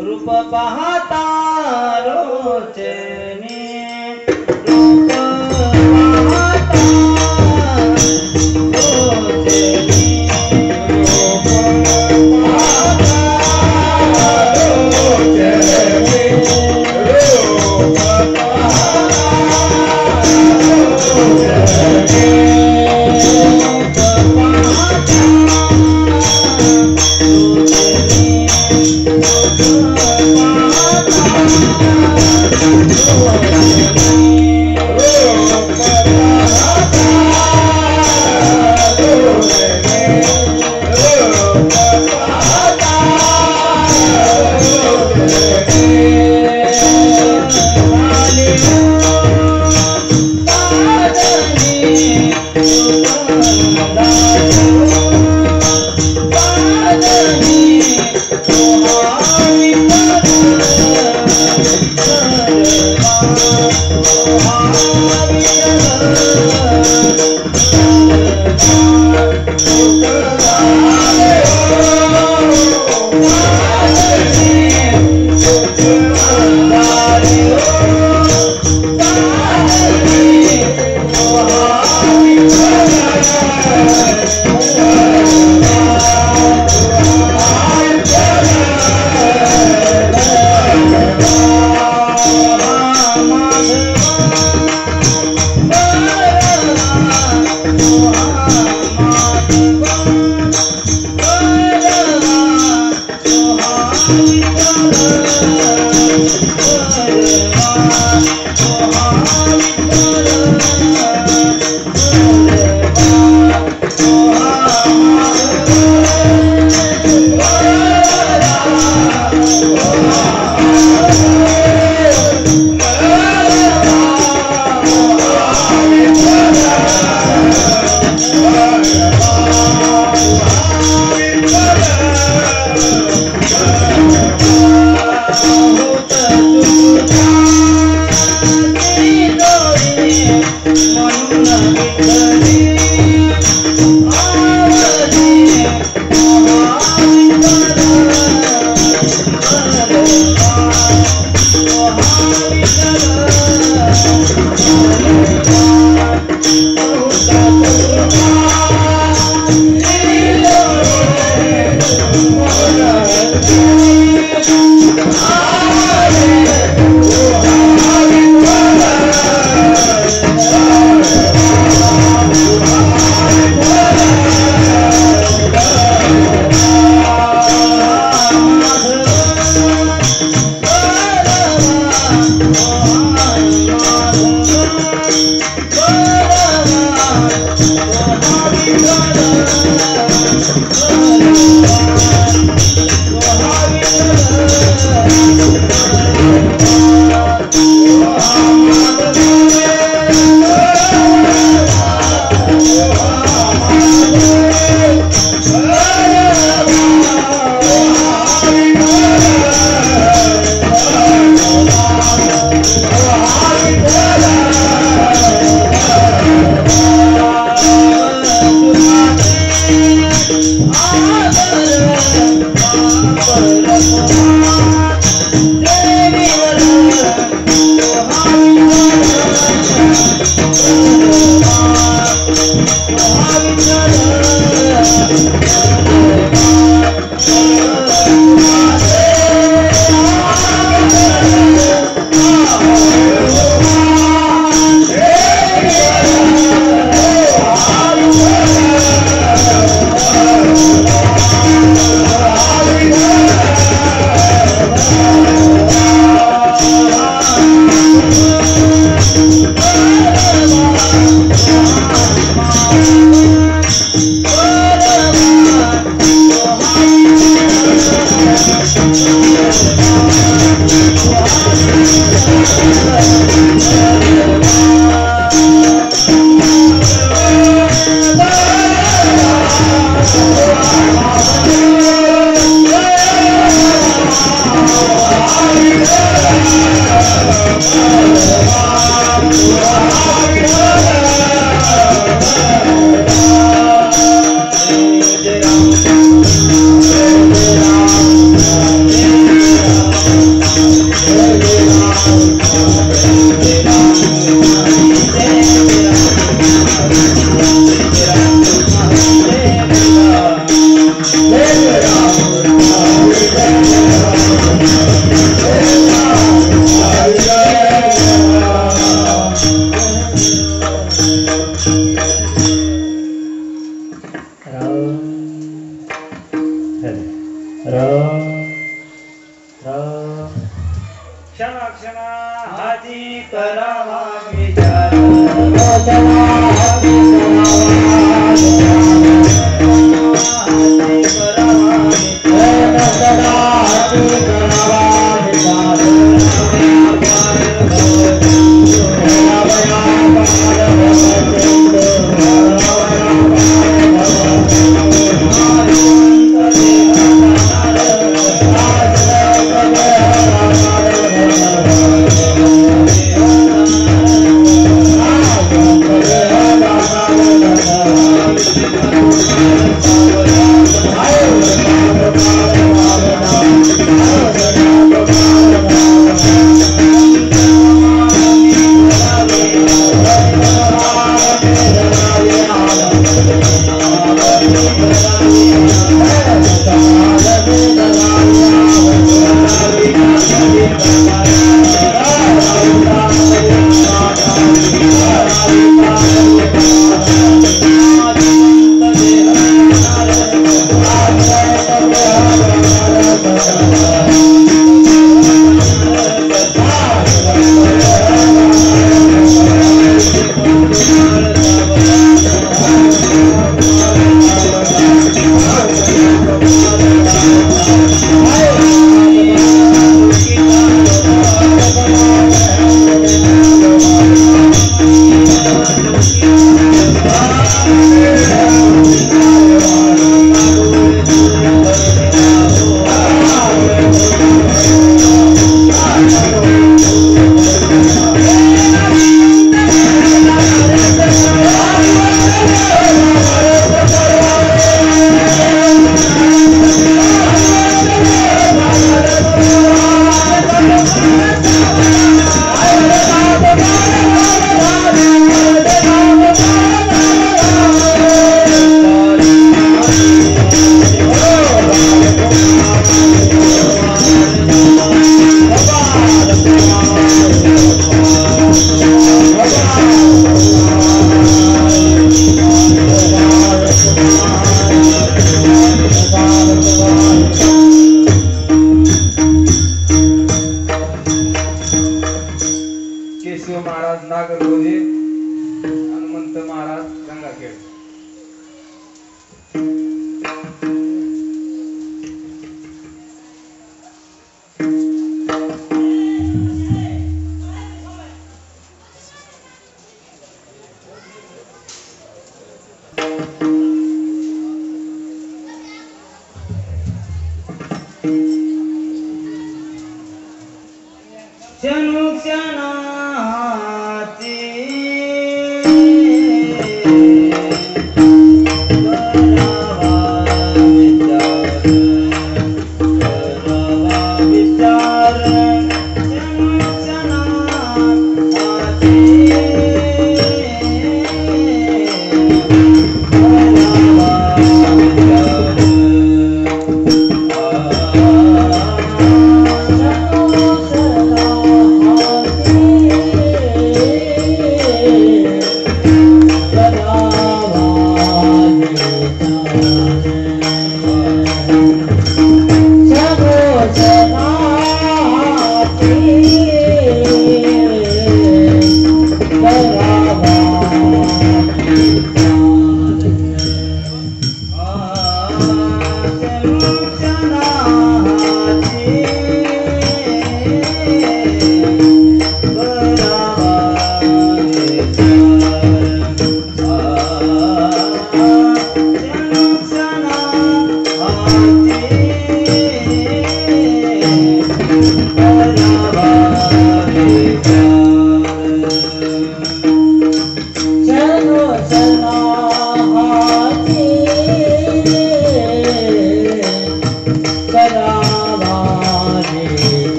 रूप पाहता रोचने रूप पाहता रोचने रूप पाहता रोचने रूप Thank you. क्षणा हाजी करावा विचार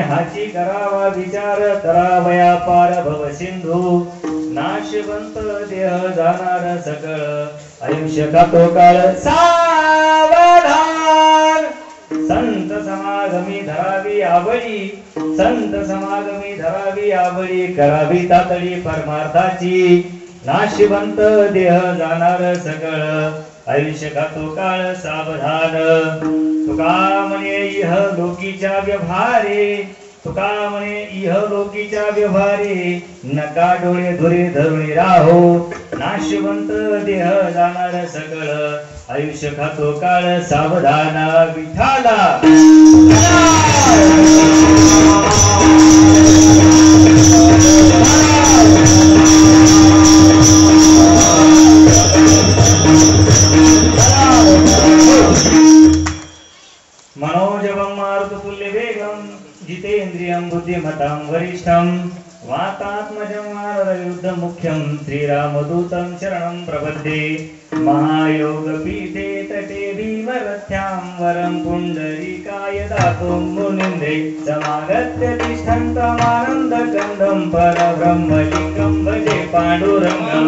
हाची करावा विचार करावया पार भव सिंधू नाशवंत देह जाणार सकळ आयुष्य खातो काळ सावधान संत समागमी धरावी आवडी संत समागमी धरावी आवडी करावी तातडी परमार्थाची नाशवंत देह जाणार सकळ आयुष्य खातो काळ सावधान तुका म्हणे इह लोकीच्या व्यवहारे तुका म्हणे इह लोकीच्या व्यवहारे नका डोळे धुरे धरुणी राहो नाशवंत देह जाणार सगळ आयुष्य खातो काळ सावधान विठाला मनोजवं मारुततुल्य वेगं जितेन्द्रियं बुद्धिमतां वरिष्ठं वातात्मजं वानरयुद्धं मुख्यं श्रीरामदूतं शरणं प्रपद्ये महायोगपीठे तटे भीमरथ्यां वरं पुण्डरीकाय दातुं मुनीन्द्रे समागत्य तिष्ठन्तमानन्दकन्दं परब्रह्मलिङ्गं भजे पाण्डुरङ्गं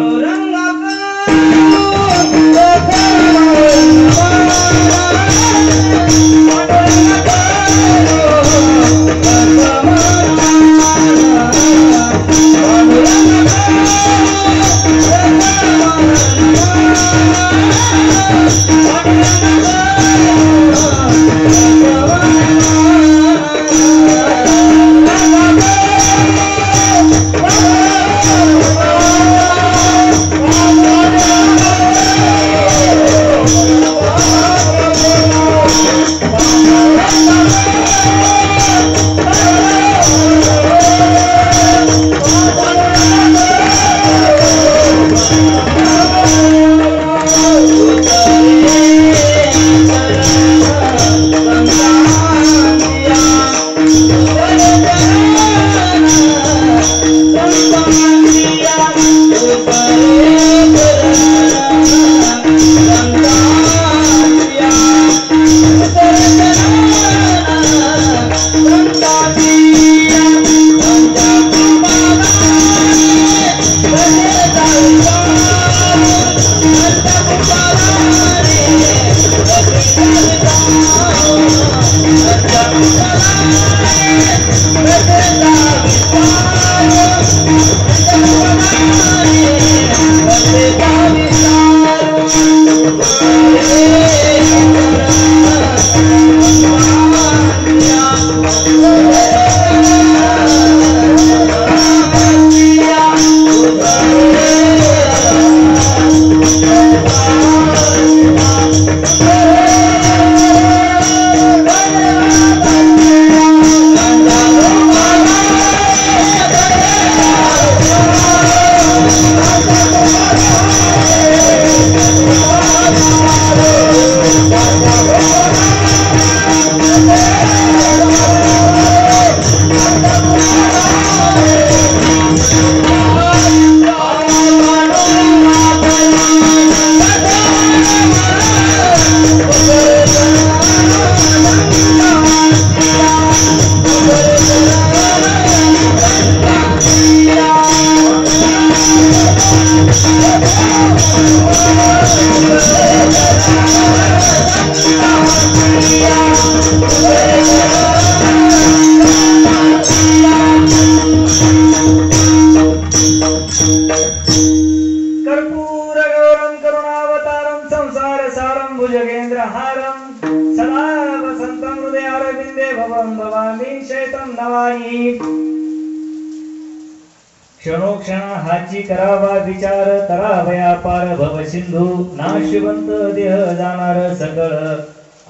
क्षणोक्षण हाची करावा विचार करावया पार भव सिंधू नाशवंत देह जाणार सकळ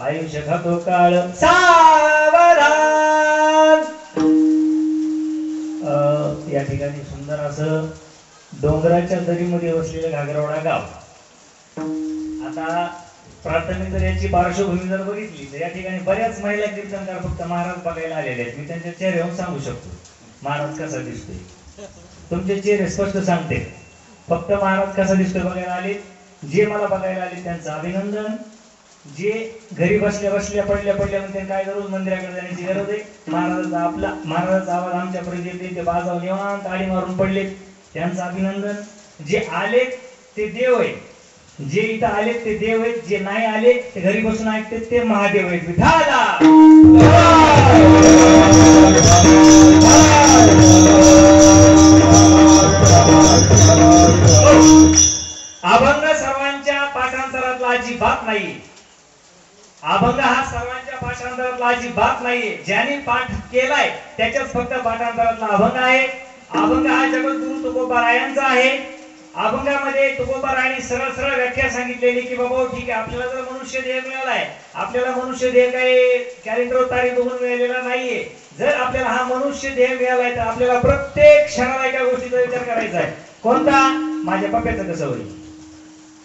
आयुष्य खातो काळ सावधान या ठिकाणी सुंदर असं डोंगराच्या दरीमध्ये वसलेलं घागरवाडा गाव. आता प्राथमिक जर याची पार्श्वभूमी जर बघितली तर या ठिकाणी बऱ्याच महिला कीर्तनकार फक्त महाराज बघायला आलेले आहेत. मी त्यांच्या चेहऱ्यावरून सांगू शकतो महाराज कसा दिसतोय. तुमचे चेहरे स्पष्ट सांगते. फक्त महाराज कसा दिसतोय बघायला आले. जे मला बघायला आले त्यांचं अभिनंदन. जे घरी बसल्या बसल्या पडल्या पडल्या म्हणते काय रोज मंदिराकडे जाण्याची गरज आहे. महाराजाचा आवाज आमच्यापर्यंत येते, ते बाजाव निवांत आडी मारून पडले, त्यांचं अभिनंदन. जे आले ते देव आहे, जे इथं आले ते देव आहेत, जे नाही आले ते घरी बसून ऐकते ते महादेव आहेत. विठाला अभंग सर्वांच्या पाठांतरातला अजिबात नाही. अभंग हा सर्वांच्या पाठांतरातला अजिबात नाहीये. ज्यांनी पाठ केलाय त्याच्याच फक्त पाठांतरातला अभंग आहे. अभंग हा जगद्गुरु तुकोबारायांचा आहे. अभंगामध्ये तुकोबारायांनी सरळ सरळ व्याख्या सांगितलेली की बाबा ठीक आहे, आपल्याला जर मनुष्य देह मिळालाय, आपल्याला मनुष्य देह काही कॅलेंडर बघून मिळालेला नाहीये. जर आपल्याला हा मनुष्य देह मिळालाय तर आपल्याला प्रत्येक क्षणाला एका गोष्टीचा विचार करायचा आहे. कोणता? माझ्या पप्प्याचं कसं होईल,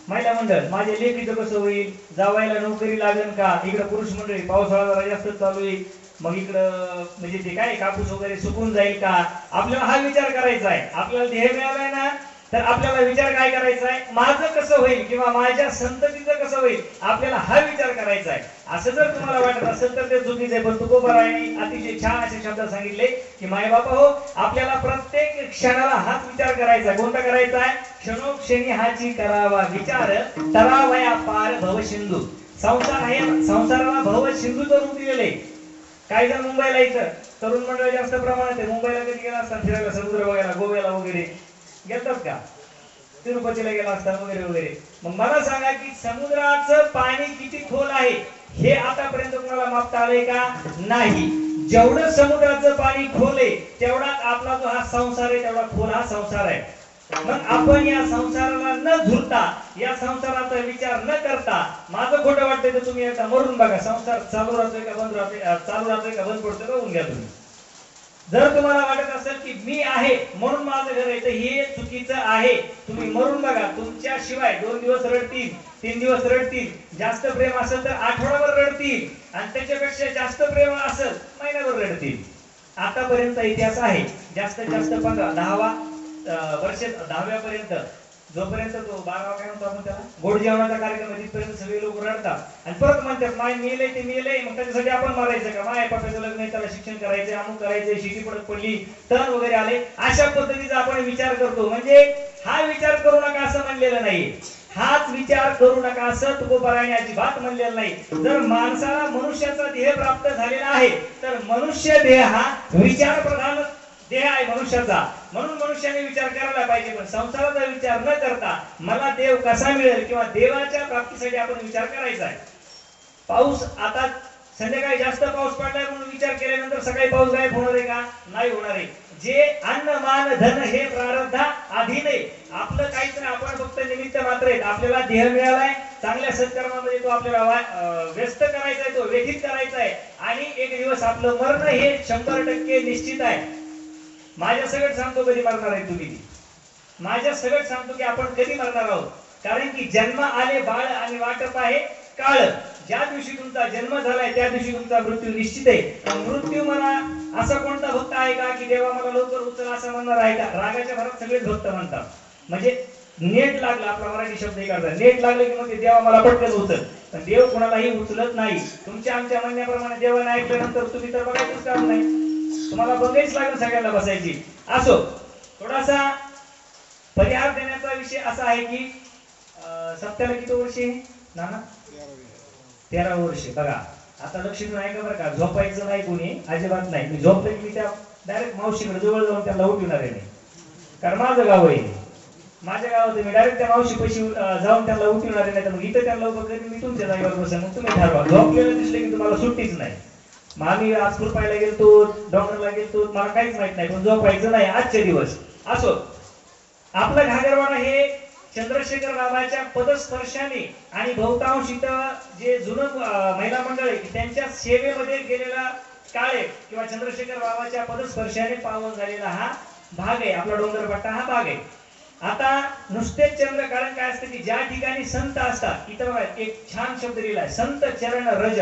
महिला मंडळ माझ्या लेकीचं कसं होईल, जावायला नोकरी लागेल का, इकडे पुरुष मंडळी पावसाळा जरा जास्त चालू आहे, मग इकडं म्हणजे ते काय कापूस वगैरे सुकून जाईल का. आपल्याला हा विचार करायचा आहे. आपल्याला ध्येय मिळालाय ना, तर आपल्याला विचार काय करायचा आहे, माझं कसं होईल किंवा माझ्या संततीचं कसं होईल, आपल्याला हा विचार करायचा आहे. असं जर तुम्हाला वाटत असेल तर ते चुकीचं आहे. पण तुकोबारायांनी अतिशय छान असे शब्द सांगितले की माय बापा हो, आपल्याला प्रत्येक क्षणाला हाच विचार करायचा आहे. कोणता करायचा आहे? क्षणोक्षणी हाची करावा विचार, तरावया पार भव सिंधू. संसार आहे, संसाराला भव सिंधूचं रूप दिलेले. काही जण मुंबईला इथं तरुण मंडळ जास्त प्रमाणात आहे. मुंबईला कधी गेला असतात फिरायला, समुद्र बघायला, गोव्याला वगैरे गेलतात का, तिरुपतीला गेला असतात वगैरे वगैरे. मग मला सांगा की समुद्राचं पाणी किती खोल आहे हे आतापर्यंत तुम्हाला मापता आलंय का? नाही. जेवढं समुद्राचं पाणी खोल आहे तेवढाच आपला जो हा संसार आहे तेवढा खोल हा संसार आहे. मग आपण या संसाराला न धुरता, या संसाराचा विचार न करता, माझं खोटं वाटतंय तर तुम्ही एकदा मरून बघा, संसार चालू राहतोय का बंद राहतोय, चालू राहतोय का बंद पडतोय, बघून घ्या तुम्ही. जर तुम्हाला वाटत असेल की मी आहे म्हणून माझं घर आहे तर हे चुकीचं आहे. तुम्ही मरून बघा, तुमच्या शिवाय 2 दिवस रडतील, 3 दिवस रडतील, जास्त प्रेम असेल तर आठवडाभर रडतील, आणि त्याच्यापेक्षा जास्त प्रेम असेल महिनाभर रडतील. आतापर्यंत इतिहास आहे, जास्तीत जास्त 15-10 वर्ष, 10व्या पर्यंत, जोपर्यंत तो 12वा काय म्हणतो आपण त्याला, गोड जेवणाचा कार्यक्रम, तिथपर्यंत सगळे लोक रडतात आणि परत म्हणतात माय मेलंय ते मेलंय, मग त्याच्यासाठी आपण मारायचं का, माय पप्पाचं लग्न आहे त्याला शिक्षण करायचंय, अमुक करायचंय, शिटी पडत पडली, तण वगैरे आले, अशा पद्धतीचा आपण विचार करतो. म्हणजे हा विचार करू नका असं म्हणलेलं नाही, हाच विचार करू नका असं तुकोबारायांनी अजिबात म्हणलेलं नाही. जर माणसाला मनुष्याचा देह प्राप्त झालेला आहे तर मनुष्य देह हा विचार प्रधान देह आहे मनुष्याचा, म्हणून मनुष्याने विचार करायला पाहिजे. पण संसाराचा विचार न करता मला देव कसा मिळेल किंवा देवाच्या प्राप्तीसाठी आपण विचार करायचा आहे. पाऊस आता संध्याकाळी जास्त पाऊस पडलाय म्हणून विचार केल्यानंतर सकाळी पाऊस गायब होणार आहे का? नाही होणार आहे. जे अन्न मान धन हे प्रारब्धा अधीन आहे, आपलं काहीच नाही, आपण फक्त निमित्त मात्र आहेत. आपल्याला देह मिळालाय, चांगल्या सत्कर्मामध्ये तो आपल्याला व्यस्त करायचा आहे, तो व्यथित करायचा आहे, आणि एक दिवस आपलं मरण हे 100% निश्चित आहे. माझ्या सगळं सांगतो कधी मरणार आहे तुम्ही, माझ्या सगळं सांगतो की आपण कधी मरणार आहोत. कारण की जन्म आले बाळ आणि वाटप आहे काळ. ज्या दिवशी तुमचा जन्म झालाय त्या दिवशी तुमचा मृत्यू निश्चित आहे. मृत्यू मला असा कोणता भक्त आहे का की देवा मला लवकर उचल असं म्हणणार आहे का? रागाच्या भरात सगळेच भक्त म्हणतात. म्हणजे नेट लागला, आपला मराठी शब्द हे करतात, नेट लागले की मग देवा मला पटकन उचल, पण देव कोणालाही उचलत नाही. तुमच्या आमच्या म्हणण्याप्रमाणे देवाने ऐकल्यानंतर तुम्ही तर बघायचंच काम नाही, तुम्हाला बघायच लागेल सगळ्यांना बसायची. असो, थोडासा परिहार देण्याचा विषय असा आहे की सप्त्याला किती वर्षे ना 13 वर्षे. बघा आता लक्ष देऊन ऐका बरं का, झोपायचं नाही कोणी, अजिबात नाही. मी झोपले की मी त्या डायरेक्ट मावशीकडे जवळ जाऊन त्याला उठवणार आहे, कारण माझं गाव आहे. माझ्या गावात मी डायरेक्ट त्या मावशी पैशी जाऊन त्याला उठवणार नाही. तर मग इथं त्याला उभं करून मी तुमच्या जागेवर बसेन, मग तुम्ही ठरवा. झोपलेलं दिसले की तुम्हाला सुट्टीच नाही. मग आम्ही आज खुरपायला गेलतो, डॉक्टरला गेलतो, मला काहीच माहित नाही, पण झोपायचं नाही आजचे दिवस. असो, आपलं घागरवाडा हे चंद्रशेखर बाबाच्या पदस्पर्शाने आणि बहुतांश इथं जे जुनं महिला मंडळ आहे त्यांच्या सेवेमध्ये गेलेला काळ आहे, किंवा चंद्रशेखर बाबाच्या पदस्पर्शाने पावन झालेला हा भाग आहे. आपला डोंगरपट्टा हा भाग आहे. आता नुसतेच चंद्र, कारण काय असतं की ज्या ठिकाणी संत असतात, इथं बघा एक छान शब्द लिहिलाय, संत चरण रज.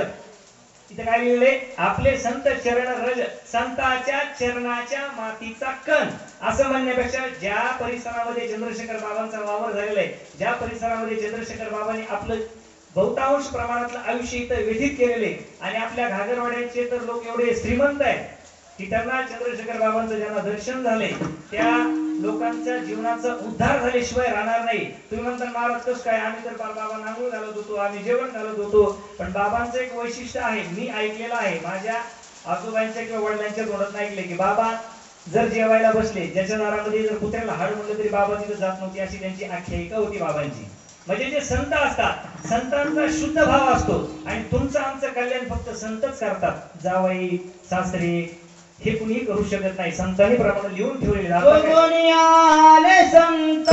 इथं काय लिहिलंय? आपले संत चरण रज, संताच्या चरणाच्या मातीचा कण. असं म्हणण्यापेक्षा ज्या परिसरामध्ये चंद्रशेखर बाबांचा वावर झालेला आहे, ज्या परिसरामध्ये चंद्रशेखर बाबांनी आपलं बहुतांश प्रमाणातलं आयुष्य इथं व्यतीत केलेले आणि आपल्या घागरवाड्याचे तर लोक एवढे श्रीमंत आहेत की त्यांना चंद्रशेखर बाबांचं ज्यांना दर्शन झाले त्या लोकांच्या जीवनाचा उद्धार झाल्याशिवाय राहणार नाही. तुम्ही म्हणता महाराज कसं काय, आम्ही तर बाबांना आंघोळ घालत होतो, आम्ही जेवण घालत होतो, पण बाबांचं एक वैशिष्ट्य आहे, मी ऐकलेलं आहे, माझ्या आजोबांच्या किंवा वडिलांच्या तोंडात ऐकले की बाबा जर जेवायला बसले, ज्याच्या दारामध्ये जर कुत्र्याला हाड म्हणलं तरी बाबा तिथे जात नव्हती, अशी त्यांची आख्यायिका होती बाबांची. म्हणजे जे संत असतात संतांचा शुद्ध भाव असतो आणि तुमचं आमचं कल्याण फक्त संतच करतात. जावई सासरे हे कुणी करू शकत नाही, संतांनी प्रमाणे लिहून ठेवलेले संत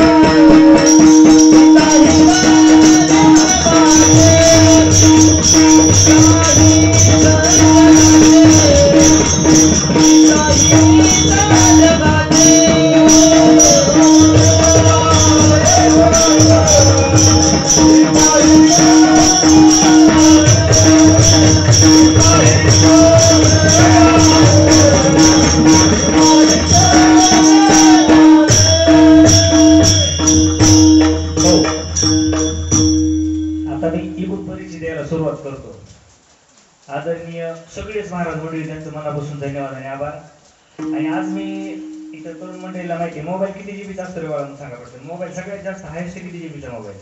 सुरुवात करतो. आदरणीय सगळेच महाराज वडील त्यांचं मनापासून धन्यवाद आणि आभार. आणि आज मी इथं तरुण मंडळीला माहिती मोबाईल किती जीबीचा असतो रे बाळा सांगा पडतं. मोबाईल सगळ्यात जास्त हायेस्ट किती जीबीचा मोबाईल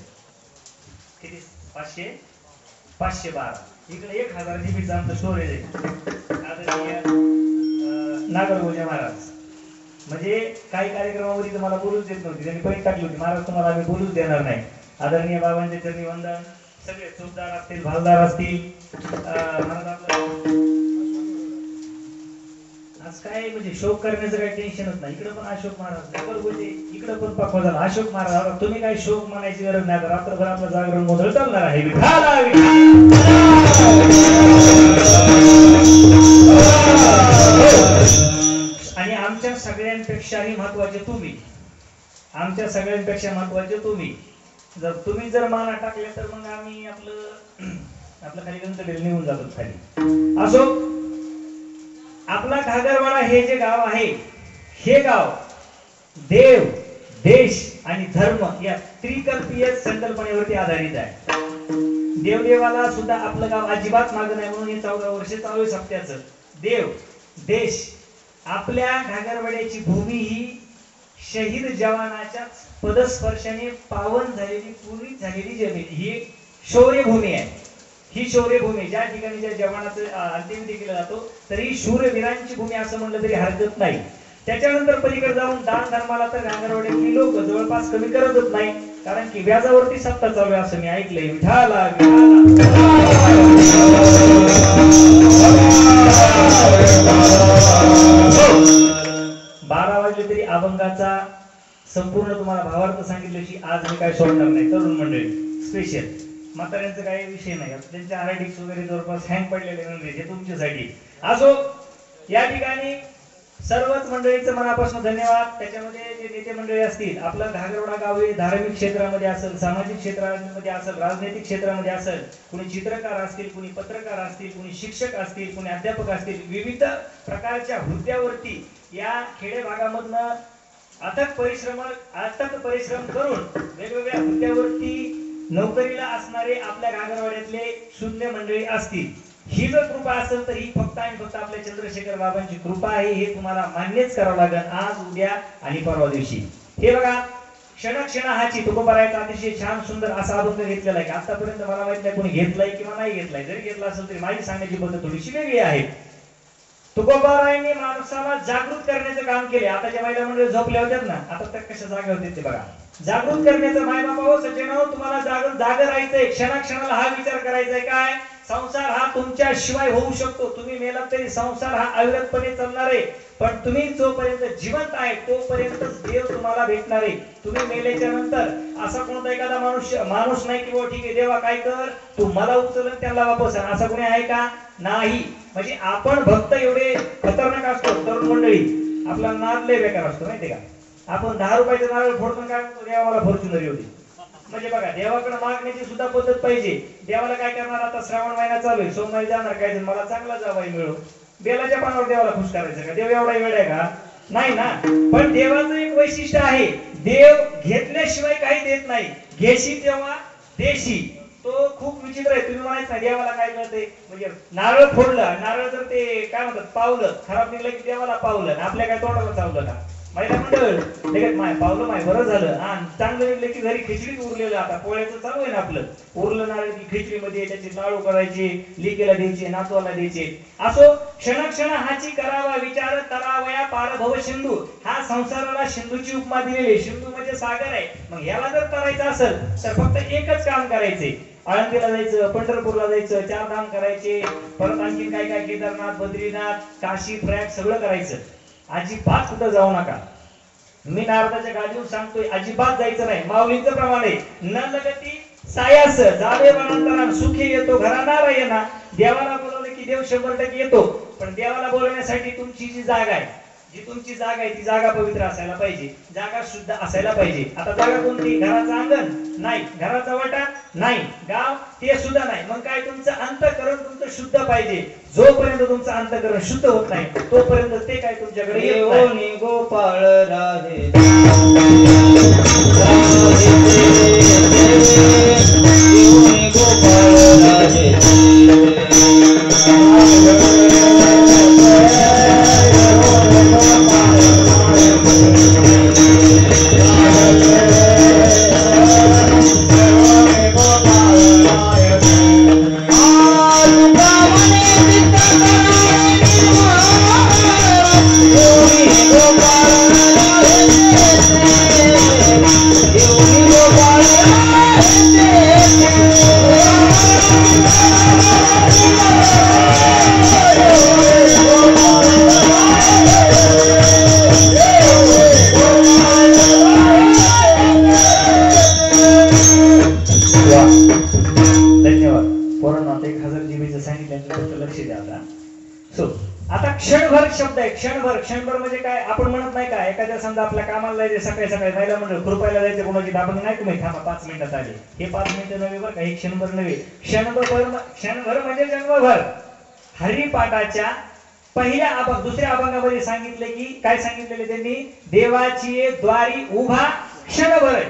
किती 512. इकडे 1000 जीबीचा आमचं स्टोरेज आहे. आदरणीय नागरगोजे महाराज म्हणजे काही कार्यक्रमावरती तुम्हाला बोलूच देत नव्हती, त्यांनी पॉईंट टाकली होती महाराज तुम्हाला आम्ही बोलूच देणार नाही. आदरणीय बाबांचे चरणी वंदन. सगळे चौकदार असतील भालदार असतील महाराज आपलं आज काय म्हणजे शोक करण्याचं काही टेन्शनच नाही. इकडे पण अशोक महाराज नागरगोजे, इकडे पण पाखवा झाला अशोक महाराज. आता तुम्ही काही शोक म्हणायची गरज नाही, रात्रभर आपलं जागरण गोंधळ चालणार आहे. आणि आमच्या सगळ्यांपेक्षाही महत्वाचे तुम्ही, आमच्या सगळ्यांपेक्षा महत्वाचे तुम्ही. जर तुम्ही जर माना टाकले तर मग आम्ही आपलं खाली गंतव्य निघून जातो खाली. असो आपला घागरवाडा हे जे गाव आहे हे गाव देव देश आणि धर्म या त्रिकल्पीय संकल्पनेवरती आधारित आहे. देवदेवाला सुद्धा आपलं गाव अजिबात मागं नाही म्हणून हे 14 वर्ष चालू आहे सप्त्याचं. देव देश आपल्या घागरवाड्याची भूमी ही शहीद जवानाच्या पदस्पर्शाने पावन झालेली पुरीत झालेली जमीन ही शौर्यभूमी आहे. ही शौर्यभूमी ज्या ठिकाणी ज्या जवानाचं अंत्यविधी केला जातो तरी शूरवीरांची भूमी असं म्हणलं तरी हरकत नाही. त्याच्यानंतर पलीकडे जाऊन दान धर्माला तर घागरवाड्यातली लोक जवळपास कमी करतच नाही, कारण की व्याजावरती सत्ता चालू आहे असं मी ऐकलंय. विठाला 12 वाजले तरी अभंगाचा संपूर्ण तुम्हाला भावार्थ सांगितल्याची आज मी काय सोडणार नाही. तरुण मंडळी स्पेशल म्हाताऱ्यांचं काही विषय नाही, त्यांच्या आरडिक्स वगैरे जवळपास हँग पडलेले म्हणजे हे तुमच्यासाठी. असो या ठिकाणी सर्वच मंडळींचं मनापासून धन्यवाद. त्याच्यामध्ये जे नेते मंडळी असतील, आपलं घागरवाडा गाव हे धार्मिक क्षेत्रामध्ये असेल, सामाजिक क्षेत्रामध्ये असेल, राजनैतिक क्षेत्रामध्ये असेल, कुणी चित्रकार असतील, कुणी पत्रकार असतील, कुणी शिक्षक असतील, कुणी अध्यापक असतील, विविध प्रकारच्या हुद्द्यावरती या खेडे भागामधनं अथक परिश्रम करून वेगवेगळ्या हुद्द्यावरती नोकरीला असणारे आपल्या घागरवाड्यातले शून्य मंडळी असतील. ही जर कृपा असेल तर ही फक्त आणि फक्त आपल्या चंद्रशेखर बाबांची कृपा आहे, हे तुम्हाला मान्यच करावं लागेल आज उद्या आणि परवा दिवशी. हे बघा क्षणाक्षणाची तुकोबारायचा अतिशय छान सुंदर असा अभंग घेतलेला आहे. आतापर्यंत मला माहित नाही कोणी घेतलाय किंवा नाही घेतलाय, जरी घेतला असेल तरी माझी सांगण्याची पद्धत थोडीशी वेगळी आहे. तुकोबारायांनी माणसाला जागृत करण्याचं काम केले. आताच्या महिला मंडळी झोपल्या होत्यात ना, आता त्या कशा जागा होते ते बघा. जागृत करण्याचं माय बाबा हो सज्जनो तुम्हाला जागर राहायचंय, क्षणाक्षणाला हा विचार करायचाय काय संसार हा तुमच्या शिवाय होऊ शकतो. तुम्ही मेलात तरी संसार हा अविरतपणे चालणार आहे, पण तुम्ही जोपर्यंत जिवंत आहे तोपर्यंत देव तुम्हाला भेटणार आहे. तुम्ही मेल्याच्या नंतर असा कोणता एखादा माणूस नाही की ठीक आहे देवा काय कर तू मला उचलून त्याला वापस आण, असा कोणी आहे का? नाही. म्हणजे आपण भक्त एवढे खतरनाक असतो तरुण मंडळी, आपला नाद लय बेकार असतो माहितीये का. आपण 10 रुपयाचं नारळ फोडतो काय म्हणतो देवा मला फॉर्च्युनर येऊ दे. म्हणजे बघा देवाकडे मागण्याची सुद्धा पद्धत पाहिजे. देवाला काय करणार, आता श्रावण महिना चालू आहे, सोमवारी जाणार काय मला चांगला जावाई मिळो, बेलाच्या पानावर देवाला खुश करायचं का? देव एवढा वेळ आहे का? नाही ना. पण देवाचं एक वैशिष्ट्य आहे, देव घेतल्याशिवाय काही देत नाही. घेशी तेव्हा देशी, तो खूप विचित्र आहे. तुम्ही म्हणायचं नाही देवाला काय कळते, म्हणजे नारळ फोडलं, नारळ जर ते काय म्हणतात पावलं खराब निघलं की देवाला पावलं, आपल्या काय तोंडाला चावलं का? महिला मंडळ लगेच माय पावलं माय बरं झालं. हा चांगलं निघलं की घरी खिचडीच उरलेलं, आता पोळ्याचं चालू आहे ना आपलं, उरलं नारळ की खिचडीमध्ये त्याचे लाडू करायचे, लिकेला द्यायचे, नातवाला द्यायचे. असो क्षण क्षण हाची करावा विचार, तरावया पार भव सिंधू. हा संसाराला सिंधूची उपमा दिलेली आहे. सिंधू म्हणजे सागर आहे. मग याला जर करायचं असेल तर फक्त एकच काम करायचे, आळंदीला जायचं, पंढरपूरला जायचं, 4 धाम करायचे, परत आणखी काय काय केदारनाथ, बद्रीनाथ, काशी, प्रयाग सगळं करायचं. अजिबात कुठं जाऊ नका. मी नारदाच्या गादीवर सांगतोय अजिबात जायचं नाही. माऊलींचं प्रमाण आहे, न लगती सायास जावे वनांतरान सुखी येतो घरा नारायणा. देवाला बोलवलं की देव 100% येतो, पण देवाला बोलवण्यासाठी तुमची जी जागा आहे, जी तुमची जागा आहे ती जागा पवित्र असायला पाहिजे, जागा शुद्ध असायला पाहिजे. आता जागा कोणती? घराचं अंगण नाही, घराचा वटा नाही, गाव ते सुद्धा नाही. मग काय? तुमचं अंतःकरण तुमचं शुद्ध पाहिजे. जोपर्यंत तुमचं अंतःकरण शुद्ध होत नाही तोपर्यंत ते काय तुमच्याकडे येत नाही. गोपाळ राधे गोपाळ राधे क्षणभर म्हणजे काय? आपण म्हणत नाही का एखाद्या समजा आपल्या कामाला जायचे, सकाळी सकाळी महिला मंडळ कृपायला जायचे कोणाची, आपण नाही तुम्ही थांबा 5 मिनिटात आले. हे 5 मिनिटं नव्हे बरं का, हे क्षणभर नव्हे. क्षणभर म्हणजे जन्मभर. हरिपाठाच्या पहिल्या अभंग दुसऱ्या अभंगामध्ये सांगितले की काय सांगितलेले त्यांनी? देवाची द्वारी उभा क्षणभर.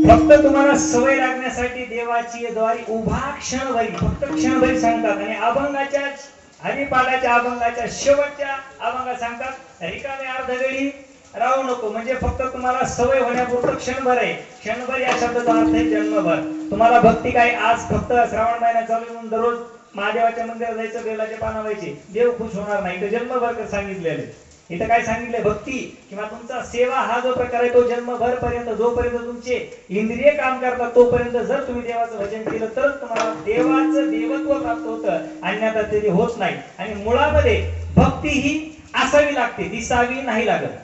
फक्त तुम्हाला सवय लागण्यासाठी देवाची द्वारी उभा क्षणभरी, फक्त क्षणभरी सांगतात. आणि अभंगाच्या हरिपाठाच्या अभंगाच्या शेवटच्या अभंगात सांगतात रिकामे अर्धवेळी राहू नको. म्हणजे फक्त तुम्हाला सवय होण्यापुरतं क्षणभर आहे. क्षणभर या शब्दाचा अर्थ आहे जन्मभर. तुम्हाला भक्ती काय? आज फक्त श्रावण महिना चालू म्हणून दररोज महादेवाच्या मंदिरात जायचं, बेलाचे पानं व्हायचे, देव खुश होणार नाही. तर जन्मभर सांगितलेले. इथं काय सांगितलंय? भक्ती किंवा तुमचा सेवा हा जो प्रकार आहे तो जन्मभर पर्यंत, जोपर्यंत तुमचे इंद्रिय काम करतात तोपर्यंत जर तुम्ही देवाचं भजन केलं तरच तुम्हाला देवाचं देवत्व प्राप्त होतं, अन्यथा ते होत नाही. आणि मुळामध्ये भक्ती ही असावी लागते, दिसावी नाही लागत.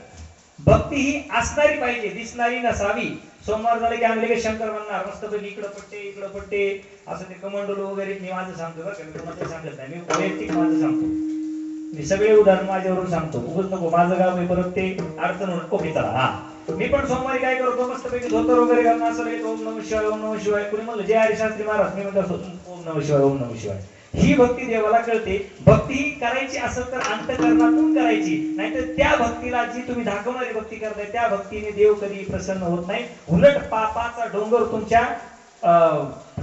भक्ती ही असणारी पाहिजे, दिसणारी नसावी. सोमवार झाले की आम्ही लगेच शंकर म्हणणार, मस्तपैकी इकडं पट्टे असं ते कमंडोल वगैरे. मी माझं सांगतो बरं का, मी तुम्हाला सांगत नाही, मी वैयक्तिक माझं सांगतो. मी सगळे उदाहरण माझ्यावरून सांगतो, उगाच नको माझं गाव मी परत ते अडचण होणार. ओके चला. हा मी पण सोमवारी काय करतो, मस्तपैकी धोतर वगैरे घालून असं लगेच ओम नमः शिवाय, ओम नमः शिवाय. कुणी म्हणलं जय हरी शास्त्री महाराज, मी म्हणतो ओम नमः शिवाय, ओम नमः शिवाय. ही भक्ती देवाला कळते. भक्ती करायची असेल तर अंतःकरणातून करायची, नाहीतर त्या भक्तीला जी तुम्ही दाखवणारी भक्ती करताय त्या भक्तीने देव कधी प्रसन्न होत नाही. उलट पापाचा डोंगर तुमच्या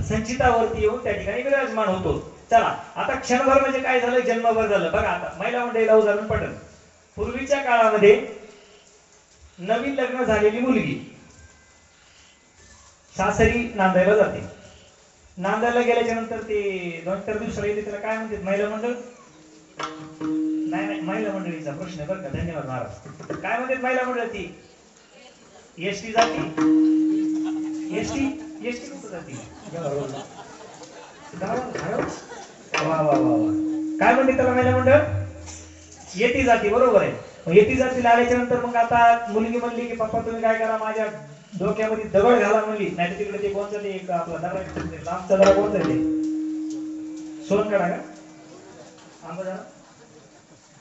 संचितावरती येऊन त्या ठिकाणी विराजमान होतो. चला आता क्षणभर म्हणजे काय झालं? जन्मभर झालं. बघा आता महिला मंडळीला उदाहरण पडेल. पूर्वीच्या काळामध्ये नवीन लग्न झालेली मुलगी सासरी नांदायला जाते. नांदायला गेल्याच्या नंतर ते 2-4 दिवसाला येते. त्याला काय म्हणतात? महिला मंडळ? नाही, महिला मंडळीचा प्रश्न आहे बरं का. धन्यवाद महाराज. काय म्हणतात महिला मंडळ? ती एसटी जाती. एसटी एसटी कुठं जाते गावात हरव. वा वा वा वा. काय म्हणते त्याला महिला मंडळ? येती जाती. बरोबर आहे. मग येती जातीला आल्याच्या नंतर मग आता मुलगी म्हणली की पप्पा तुम्ही काय करा, माझ्या डोक्यामध्ये दगड घाला म्हणली. नाही तर तिकडे ते कोणतं ते एक आपला दगड लांबचा दगड कोणतं ते सोनकडा का आंबा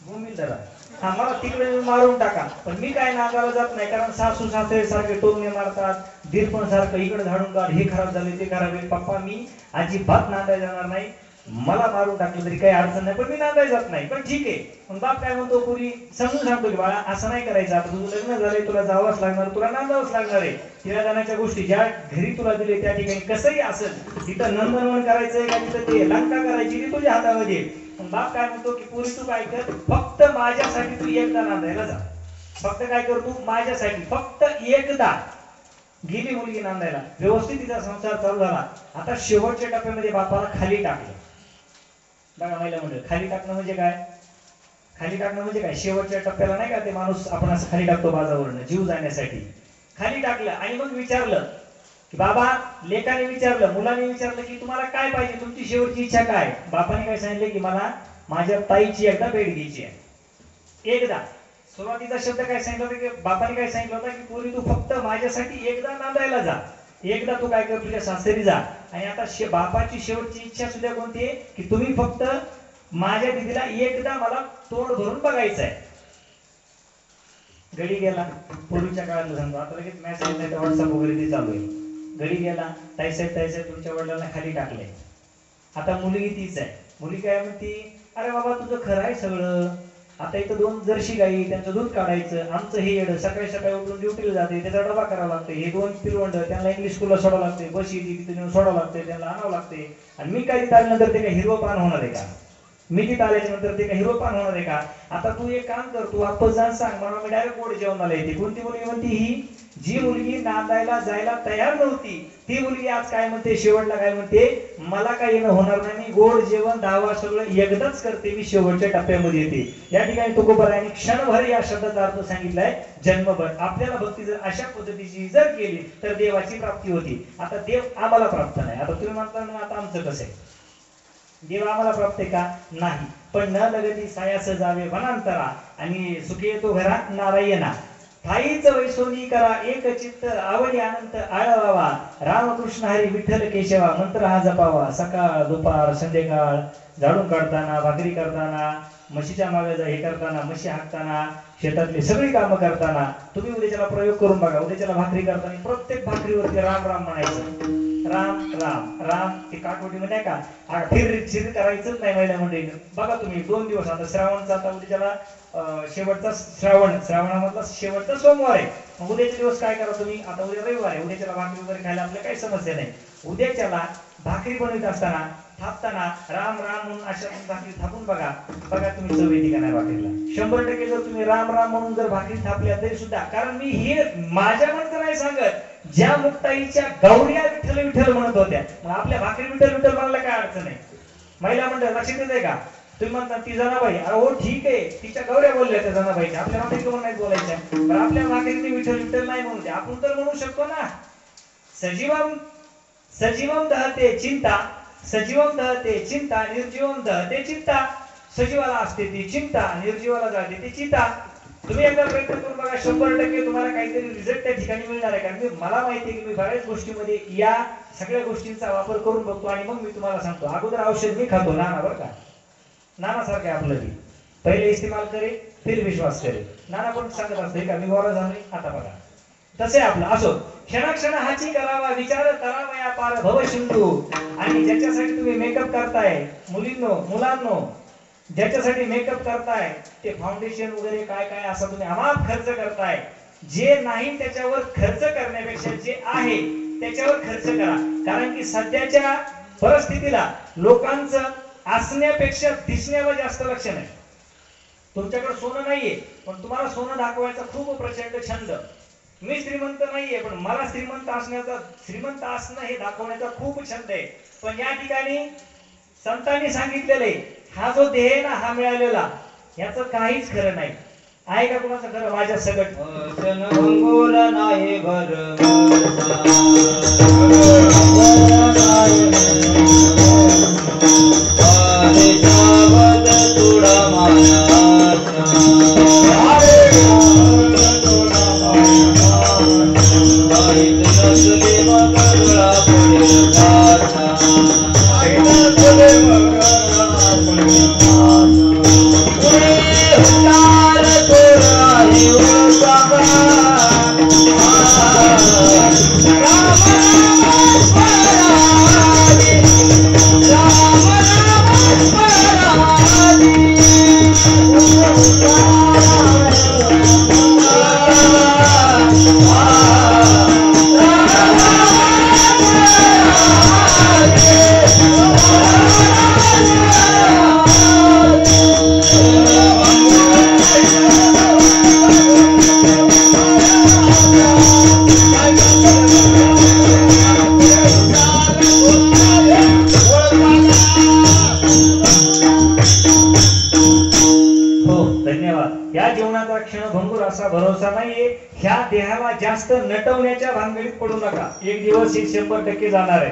भूमी दरा. हा मला तिकडे मारून टाका. पण मी काय नांदायला जात नाही, कारण सासू सासरे सारखे टोमणे मारतात, दीर पण सारखं इकडे झाडून काढ, हे खराब झाले ते खराब आहे. पप्पा मी अजिबात नांदायला जाणार नाही, मला मारून टाकलं तरी काही अडचण नाही, पण मी नांदायला जात नाही. पण ठीक आहे. पण बाप काय म्हणतो, पूर्वी समजून सांगतो की बाळा असं नाही करायचं, आता तुझं लग्न झालंय, तुला जावंच लागणार, तुला नांदावंच लागणार आहे. तिला जाण्याच्या गोष्टी ज्या घरी तुला दिले त्या ठिकाणी कसंही असेल, तिथं नंदनवन करायचंय का तिथं ते लंका करायची ती तुझ्या हातामध्ये. पण बाप काय म्हणतो की पूर्वी तू काय कर, फक्त माझ्यासाठी तू एकदा नांदायला जा. फक्त काय कर तू माझ्यासाठी, फक्त एकदा. गेली मुलगी नांदायला, व्यवस्थित तिचा संसार चालू झाला. आता शेवटच्या टप्प्यामध्ये बापाला खाली टाकलं. बघा महिला मंडळ, खाली टाकणं म्हणजे काय? खाली टाकणं म्हणजे काय? शेवटच्या टप्प्याला नाही का ते माणूस आपण असं खाली टाकतो बाजावरनं जीव जाण्यासाठी. खाली टाकलं आणि मग विचारलं की बाबा, लेकाने विचारलं, मुलाने विचारलं की तुम्हाला काय पाहिजे, तुमची शेवटची इच्छा काय? बापाने काय सांगितलं की मला माझ्या ताईची एकदा भेट घ्यायची आहे. एकदा. सुरुवातीचा शब्द काय सांगितलं होता की बापाने काय सांगितलं होतं की पूर्वी तू फक्त माझ्यासाठी एकदा नांदायला जा. एकदा तू काय कर, तुझ्या सासरी जा. आणि आता बापाची शेवटची इच्छा सुद्धा कोणती आहे की तुम्ही फक्त माझ्या दिदीला एकदा मला तोंड धरून बघायचं आहे. गडी गेला, पूर्वीच्या काळात सांगतो, आता लगेच मेसेज नाही तर व्हॉट्सअप वगैरे ते चालू आहे. गडी गेला, ताईसाहेब तुमच्या वडिलांना खाली टाकले. आता मुलगी तीच आहे. मुलगी काय म्हणती, अरे बाबा तुझं खरं आहे सगळं, आता इथं 2 जर्सी गाई, त्यांचं दूध काढायचं, आमचं हे येडं, सकाळी सकाळी उठून ड्युटीला जाते, त्याचा डबा करावा लागतो, हे 2 पिरवंड त्यांना इंग्लिश स्कूलला सोडावं लागते, बस येते तिथे नेऊन सोडावं लागते, त्यांना आणावं लागते. आणि मी काय तिथं आल्यानंतर ते काय हिरवं पान होणार आहे का? मी तिथं आल्याच्या नंतर ते काय हिरवं पान होणार आहे का? आता तू एक काम कर, तू वापस जाऊन सांग मला, मी डायरेक्ट गोड जेवणाला येते. कोणती मुलगी म्हणती? ही जी मुलगी नांदायला जायला तयार नव्हती ती मुलगी आज काय म्हणते, शेवटला काय म्हणते, मला काही येणं होणार नाही, मी गोड जेवण दावा सगळं एकदाच करते, मी शेवटच्या टप्प्यामध्ये येते. या ठिकाणी तुकोबारायांनी क्षणभर या शब्दाचा अर्थ सांगितलाय, जन्मभर. आपल्याला भक्ती जर अशा पद्धतीची जर केली तर देवाची प्राप्ती होती. आता देव आम्हाला प्राप्त नाही. आता तुम्ही म्हणता ना, आता आमचं कसं आहे, देव आम्हाला प्राप्त आहे का? नाही. पण न लगती सायास जावे वनांतरा, आणि सुखी येतो घरा नारायणा. ठाईच वैसोनी करा एक चित्त, आवडी अनंत आळवावा, रामकृष्ण हरी विठ्ठल केशवा, मंत्र हा जपावा. सकाळ दुपार संध्याकाळ, झाडून काढताना, भाकरी करताना, म्हशीच्या मागे हे करताना, म्हशी हाकताना, शेतातली सगळी कामं करताना तुम्ही उद्याच्याला प्रयोग करून बघा. उद्याच्याला भाकरी करताना प्रत्येक भाकरीवरती राम राम म्हणायचं. राम राम राम. ते काटवटीमध्ये का फिर करायचंच नाही महिला मंडळी. बघा तुम्ही 2 दिवस, आता श्रावणचा, आता उद्याच्याला शेवटचा श्रावणामधला शेवटचा सोमवार आहे. मग उद्याचे दिवस काय करा तुम्ही, आता उद्या रविवार आहे, उद्याच्याला भाकरी वगैरे खायला आपल्या काही समस्या नाही. उद्याच्याला भाकरी बनवत असताना, थापताना राम राम म्हणून अशा भाकरी थापून बघा. बघा तुम्ही चव येते का नाही भाकरीला. 100% जर तुम्ही राम राम म्हणून जर भाकरी थापल्या तरी सुद्धा, कारण मी हे माझ्या म्हणतं नाही सांगत, ज्या मुक्ताईच्या गौऱ्या विठ्ठल विठ्ठल म्हणत होत्या, मग आपल्या भाकरी विठ्ठल विठ्ठल म्हणायला काय अडचण आहे? महिला मंडळ लक्षात येते का? तुम्ही म्हणता ती जनाबाई, अरे हो ठीक आहे, तिच्या गौऱ्या बोलल्या त्या जनाबाईच्या, आपल्या भाकरी करून नाही बोलायच्या, पण आपल्या भाकरीने विठ्ठल विठ्ठल नाही म्हणू द्या. आपण तर म्हणू शकतो ना, सजीवम सजीवम दहते चिंता, सजीवम दहते चिंता, निर्जीवम दहते चिंता. सजीवाला असते ती चिंता, निर्जीवाला जाते ती चिंता. तुम्ही एकदा प्रयत्न करून बघा, 100% तुम्हाला काहीतरी रिझल्ट त्या ठिकाणी मिळणार आहे. कारण मला माहिती आहे की मी बऱ्याच गोष्टींमध्ये या सगळ्या गोष्टींचा वापर करून बघतो आणि मग मी तुम्हाला सांगतो. अगोदर औषध मी खातो, नाना बरं का, नाना सारखं आपलं की पहिले इस्तेमाल करे फिर विश्वास करे. नाना पण सांगत असते का मी गोरा झालोय आता बघा, तसे आपलं असो. क्षणाक्षण हाची करावा विचार करावया पार भव सिंधू. आणि ज्याच्यासाठी तुम्ही मेकअप करताय, मुलांनो ज्याच्यासाठी मेकअप करताय, ते फाउंडेशन वगैरे काय काय असा तुम्ही अमाप खर्च करताय. जे नाही त्याच्यावर खर्च करण्यापेक्षा जे आहे त्याच्यावर खर्च करा. कारण की सध्याच्या परिस्थितीला लोकांचं असण्यापेक्षा दिसण्यावर जास्त लक्ष नाही. तुमच्याकडे सोनं नाहीये पण तुम्हाला सोनं दाखवायचा खूप प्रचंड छंद. मी श्रीमंत नाहीये पण मला श्रीमंत असणं हे दाखवण्याचा खूप छंद आहे. पण या ठिकाणी संतांनी सांगितलेले, हा जो देह ना हा मिळालेला, याचं काहीच खरं नाही. आहे का कुणाचं खरं माझ्या सगट? क्षणभंगूर नाही भरोसा नाहीये. ह्या देहाला जास्त नटवण्याच्या भानगडीत पडू नका. एक दिवस हे 100% जाणार आहे.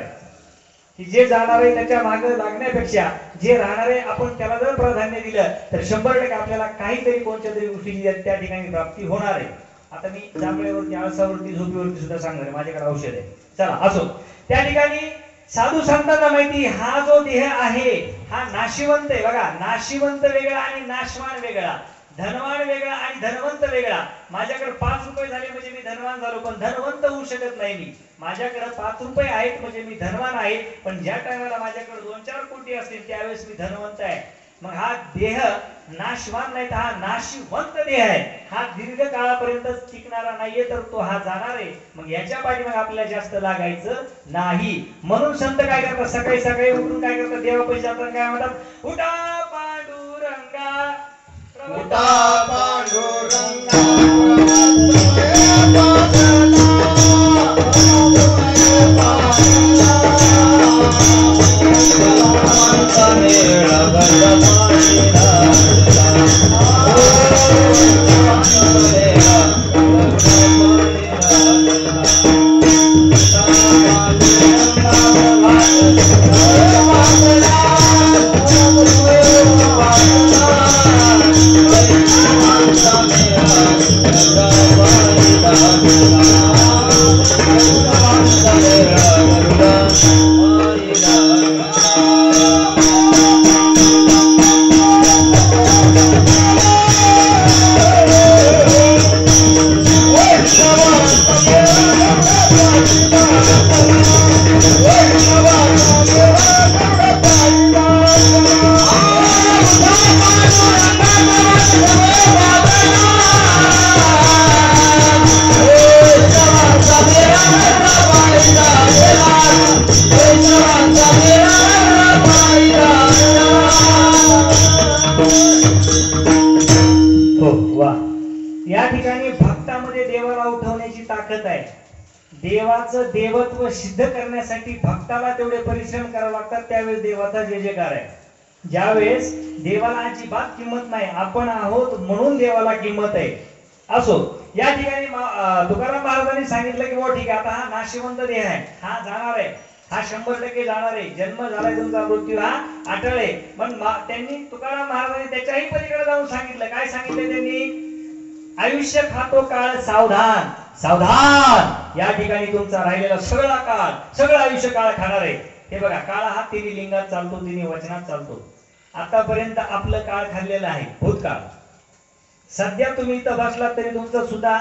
की जे जाणार आहे त्याच्या मागे लागण्यापेक्षा जे राहणार आहे आपण त्याला जर प्राधान्य दिलं तर 100% आपल्याला काहीतरी कोणत्या तरी गोष्टीची त्या ठिकाणी प्राप्ती होणार आहे. आता मी जांभळ्यावरती, आळसावरती, झोपीवरती सुद्धा सांगणार आहे. माझ्याकडे औषध आहे. चला असो. त्या ठिकाणी साधू संतांना माहिती हा जो देह आहे हा नाशिवंत आहे. बघा, नाशिवंत वेगळा आणि नाशवान वेगळा, धनवान वेगळा आणि धनवंत वेगळा. माझ्याकडे 5 रुपये झाले म्हणजे मी धनवान झालो, पण धनवंत होऊ शकत नाही मी. माझ्याकडे 5 रुपये आहेत म्हणजे मी धनवान आहे, पण ज्या टायमाला माझ्याकडे 2-4 कोटी असतील त्यावेळेस मी धनवंत आहे. मग हा देह नाशवान नाही तर हा नाशिवंत देह आहे. हा दीर्घ काळापर्यंत टिकणारा नाहीये, तर तो हा जाणार आहे. मग याच्या पाठीमागे आपल्याला जास्त लागायचं नाही. म्हणून संत काय करतात, सकाळी सकाळी उठून काय करतात, देवापाशी जाताना काय म्हणतात, उठा पांडुरंगा, उठा पांडुरंगा, देवाचं देवत्व सिद्ध करण्यासाठी भक्ताला तेवढे परिश्रम करावे लागतात. त्यावेळेस देवाचा जय जयकार आहे. ज्यावेळेस देवाला अजिबात किंमत नाही, आपण आहोत म्हणून देवाला किंमत आहे. असो, या ठिकाणी तुकाराम महाराजांनी सांगितलं की ठीक आहे, आता हा नाशिवंत देह आहे, हा जाणार आहे, हा 100% जाणार आहे. जन्म झालाय तुमचा, मृत्यू हा अटळ आहे. पण त्यांनी तुकाराम महाराजांनी त्याच्याही पलीकडे जाऊन सांगितलं. काय सांगितलं त्यांनी, आयुष्य खातो काळ सावधान, सावधान. या ठिकाणी तुमचा राहिलेला सगळा काळ, सगळं आयुष्य काळ खाणार आहे. हे बघा, काळ हा 3 लिंगात चालतो, 3 वचनात चालतो. आतापर्यंत आपलं काळ खाल्लेलं आहे भूतकाळ. सध्या तुम्ही इथं बसलात तरी तुमचं सुद्धा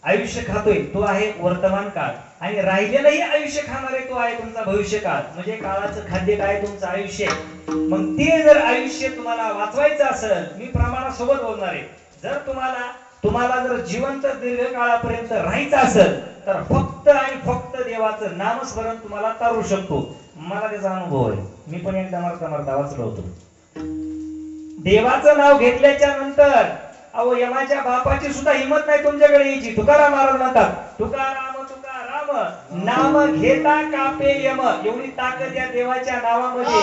आयुष्य खातोय, तो आहे वर्तमान काळ. आणि राहिलेलंही आयुष्य खाणार आहे, तो आहे तुमचा भविष्य काळ. म्हणजे काळाचं खाद्य काय, तुमचं आयुष्य. मग ते जर आयुष्य तुम्हाला वाचवायचं असेल, मी प्रमाणासोबत बोलणार आहे, जर तुम्हाला जर जिवंत दीर्घ काळापर्यंत राहायचं असेल तर फक्त आणि फक्त देवाचं नामस्मरण तुम्हाला तारू शकतो. मला त्याचा अनुभव आहे. मी पण एकदा मरता वाचलो होतो. देवाचं नाव घेतल्याच्या नंतर अहो यमाच्या बापाची सुद्धा हिंमत नाही तुमच्याकडे यायची. तुकाराम महाराज म्हणतात, तुकाराम तुकाराम नाम घेता कापे यम. एवढी ताकद या देवाच्या नावामध्ये.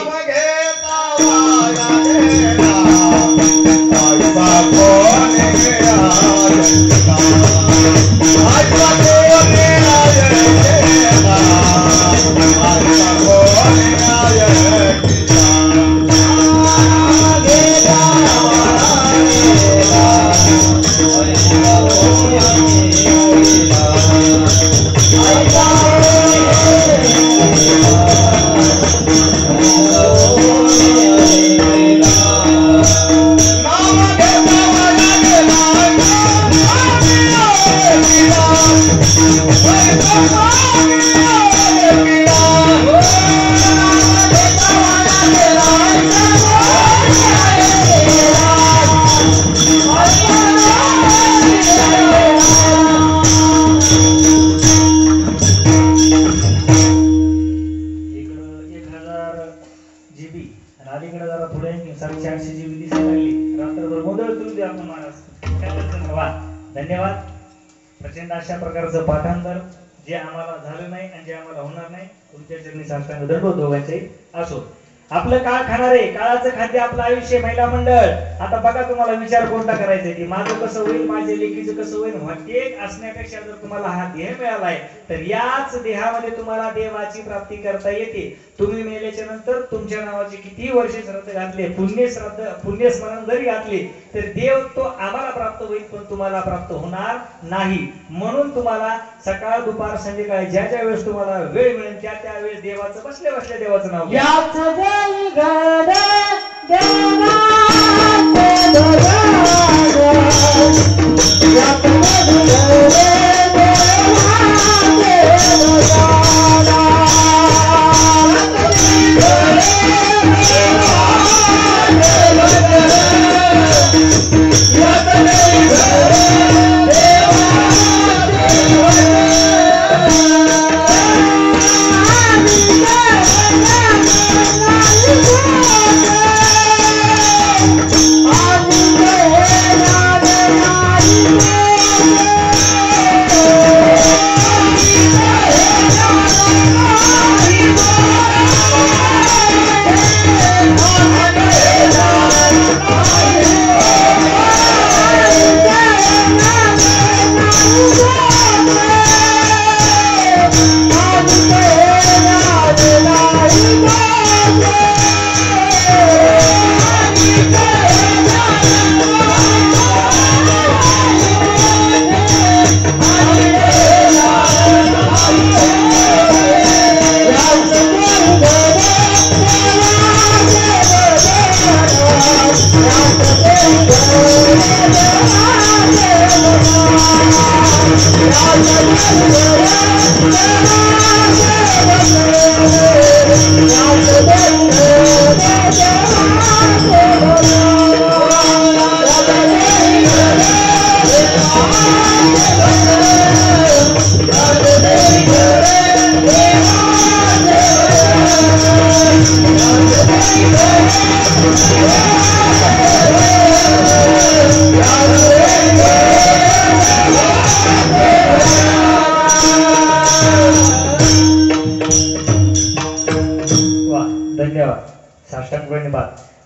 धन्यवाद. प्रचंड अशा प्रकारचं पाठांतर जे आम्हाला झालं नाही आणि जे आम्हाला होणार नाही तुमच्या चरणी साष्टांग दंडवत दोघांचे असो. आपलं काळ खाणार आहे, काळाचं खाद्य आपलं आयुष्य. महिला मंडळ आता बघा, तुम्हाला विचार कोणता करायचा की माझं कसं होईल, माझ्या लेकीचं कसं होईल. वाटेक असण्यापेक्षा जर तुम्हाला हा देह मिळालाय तर याच देहामध्ये तुम्हाला देवाची प्राप्ती करता येते. तुम्ही मेल्याच्या नंतर तुमच्या नावाचे किती वर्ष श्राद्ध घातले, पुण्यस्मरण जरी घातले तर देव तो आम्हाला प्राप्त होईल पण तुम्हाला प्राप्त होणार नाही. म्हणून तुम्हाला सकाळ दुपार संध्याकाळी ज्या ज्या वेळेस तुम्हाला वेळ मिळेल त्या त्या वेळेस देवाचं बसल्या बसल्या देवाचं नाव घ्या.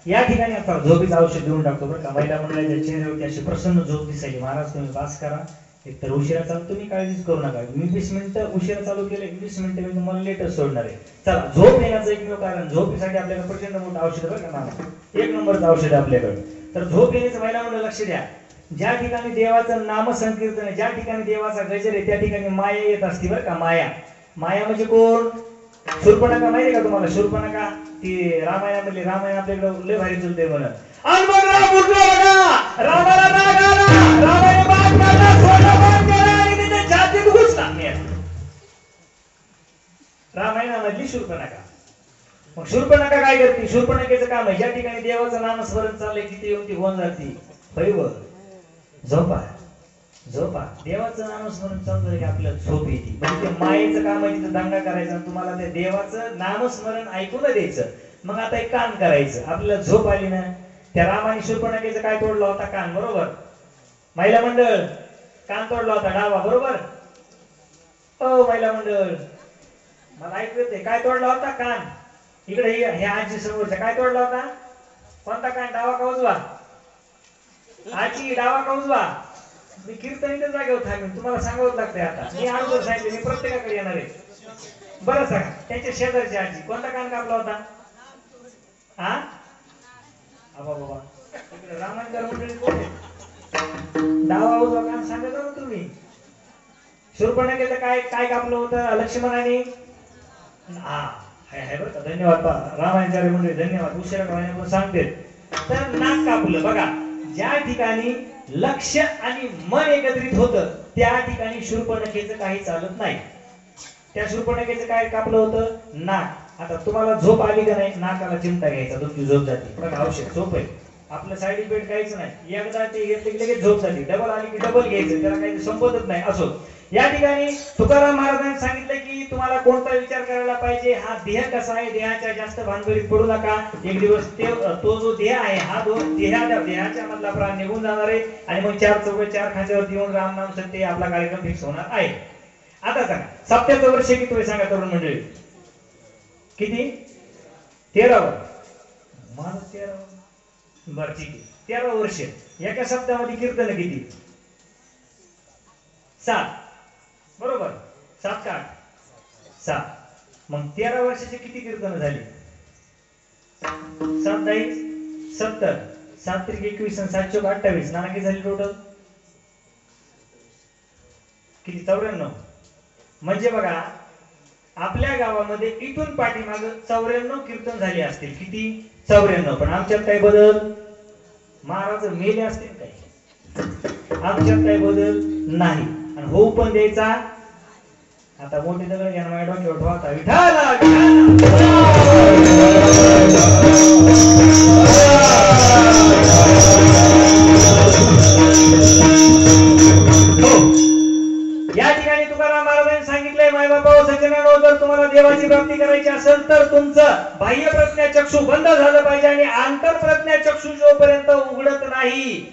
या ठिकाणी आता झोपीचं औषध देऊन टाकतो बरं का. महिला मंडळाच्या चेहऱ्यावरती अशी प्रसन्न झोप दिसायची. महाराज तुम्ही पास करा, एक तर उशिरा चालू तुम्ही काळजीच करू नका. मी 20 मिनिटं उशिरा चालू केले, 20 मिनिटं मी तुम्हाला लेटच सोडणार आहे. चला, झोप येण्याचं एकमेव कारण, झोपीसाठी आपल्याकडे प्रचंड मोठं औषध बरं का नाव, एक नंबरचं औषध आपल्याकडे. तर झोप येण्याचं महिला मंडळ लक्ष द्या. ज्या ठिकाणी देवाचं नामसंकीर्तन आहे, ज्या ठिकाणी देवाचा गजर आहे त्या ठिकाणी माया येत असते बरं का. माया, माया म्हणजे कोण? शूर्पणखा माहिती का तुम्हाला? शूर्पणखा ती रामायणामधली, रामायण आपल्याकडे लय भारी चलते म्हणून. रामाने बाग मारला, सोनं बाग केला आणि तिथे छातीत घुसला. रामायणामधली शूर्पणखा. मग शूर्पणखा काय करते? शूर्पणखेचं काम आहे ज्या ठिकाणी देवाचं नामस्मरण चाललंय तिथे येऊन ती होऊन जाते. पैव झोपा झोपा, देवाचं नामस्मरण चालू की आपल्याला झोप येते. म्हणजे ते मायेचं काम आहे तिथं दंगा करायचा, तुम्हाला ते देवाचं नामस्मरण ऐकू न द्यायचं. मग आता एक कान करायचं, आपल्याला झोप आली ना. त्या रामाने शूर्पणखेचं काय तोडला होता? कान. बरोबर महिला मंडळ, कान तोडला होता डावा. बरोबर महिला मंडळ मला ऐकू येते. काय तोडला होता? कान. इकडे हे आजी समोरच्या काय तोडला होता? कोणता कान? डावा का उजवा? आजी डावा का उजवा? मी कीर्तनीच्या जागेवर थांबेन, तुम्हाला सांगावं लागतंय. आता मी अगोदर सांगितले, मी प्रत्येकाकडे येणार आहे. बरं सांगा, त्याच्या शेजारची आजी कोणता कान कापला होता? हा बाबा इकडे रामायण मंडळी कोण आहे? डावा उजवा कान सांगत ना तुम्ही. शूर्पणखेचं काय काय कापलं होतं लक्ष्मणाने? हा हाय बरं का, धन्यवाद रामायण मंडळी, धन्यवाद. उशिरा म्हणून सांगते. तर नाक कापलं. बघा, ज्या ठिकाणी लक्ष आणि मन एकत्रित होतं त्या ठिकाणी शूर्पणखेचं काही चालत नाही. त्या शूर्पणखेचं काय कापलं होतं? नाक. आता तुम्हाला झोप आली का नाही? नाकाला चिमटा घ्यायचा, तुमची झोप जाते. बघा, औषध झोप आहे आपलं, साईड इफेक्ट काहीच नाही. एकदा ते घेतले की लगेच झोप जाते. डबल आली की डबल घ्यायचं, त्याला काही संपतच नाही. असो, या ठिकाणी तुकाराम महाराजांनी सांगितलं की तुम्हाला कोणता विचार करायला पाहिजे? हा देह कसा आहे, देहाच्या जास्त भानगडीत पडू नका. एक दिवस तो जो देह आहे हा देहाच्या मधला प्राण निघून जाणार आहे आणि मग चार खांद्यावरती येऊन राम नाम सत्य आपला कार्यक्रम फिक्स होणार आहे. आता सांगा, सप्त्याचं वर्ष किती आहे सांगा तरुण मंडळी? किती? 13व. माझं 13व. बरं ठीक आहे, 13 वर्ष. एका सप्त्यामध्ये कीर्तन किती? 7. बरोबर, 7 का 8? 7. मग 13 वर्षाचे किती कीर्तन झाली? 7 × 70, 7 × 21 आणि 7 × 28. नाना किती झाली टोटल? किती? 94. म्हणजे बघा, आपल्या गावामध्ये इथून पाठीमाग 94 कीर्तन झाले असतील. किती? 94. पण आमच्यात काय बदल? महाराज मेले असतील काय? आमच्यात काय बदल नाही. आणि होऊ पण द्यायचा. आता मोठे दगड घ्या, माझ्या डोक्यावर ठेवा. विठाला या ठिकाणी तुकाराम महाराजांनी सांगितलंय, माय बाबा सज्जनांनो, जर तुम्हाला देवाची प्राप्ती करायची असेल तर तुमचं बाह्य प्रज्ञाचक्षु बंद झालं पाहिजे आणि आंतर प्रज्ञाचक्षु जोपर्यंत उघडत नाही.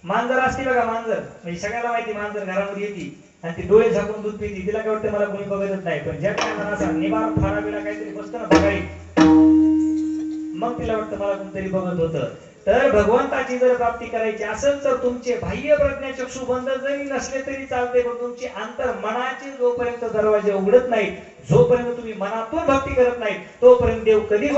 मांजर असते बघा, मांजर म्हणजे सगळ्याला माहिती, मांजर घरामध्ये येते आणि ती डोळे झाकून दूध पिते. तिला काय वाटतं मला कोणी बघतच नाही. पण ज्या टायमाला असा निवार फाडा बिडा काहीतरी बसतं ना बघाई, मग तिला वाटतं मला कोणतरी बघत होतं. तर भगवंताची जर प्राप्ती करायची असेल तर तुमचे बाह्य प्रज्ञाचक्षु बंद जरी नसले तरी चालते, पण तुमची अंतर मनाचे जोपर्यंत दरवाजे उघडत नाहीत, जोपर्यंत तुम्ही मनातून भक्ती करत नाही, तोपर्यंत देव कधीच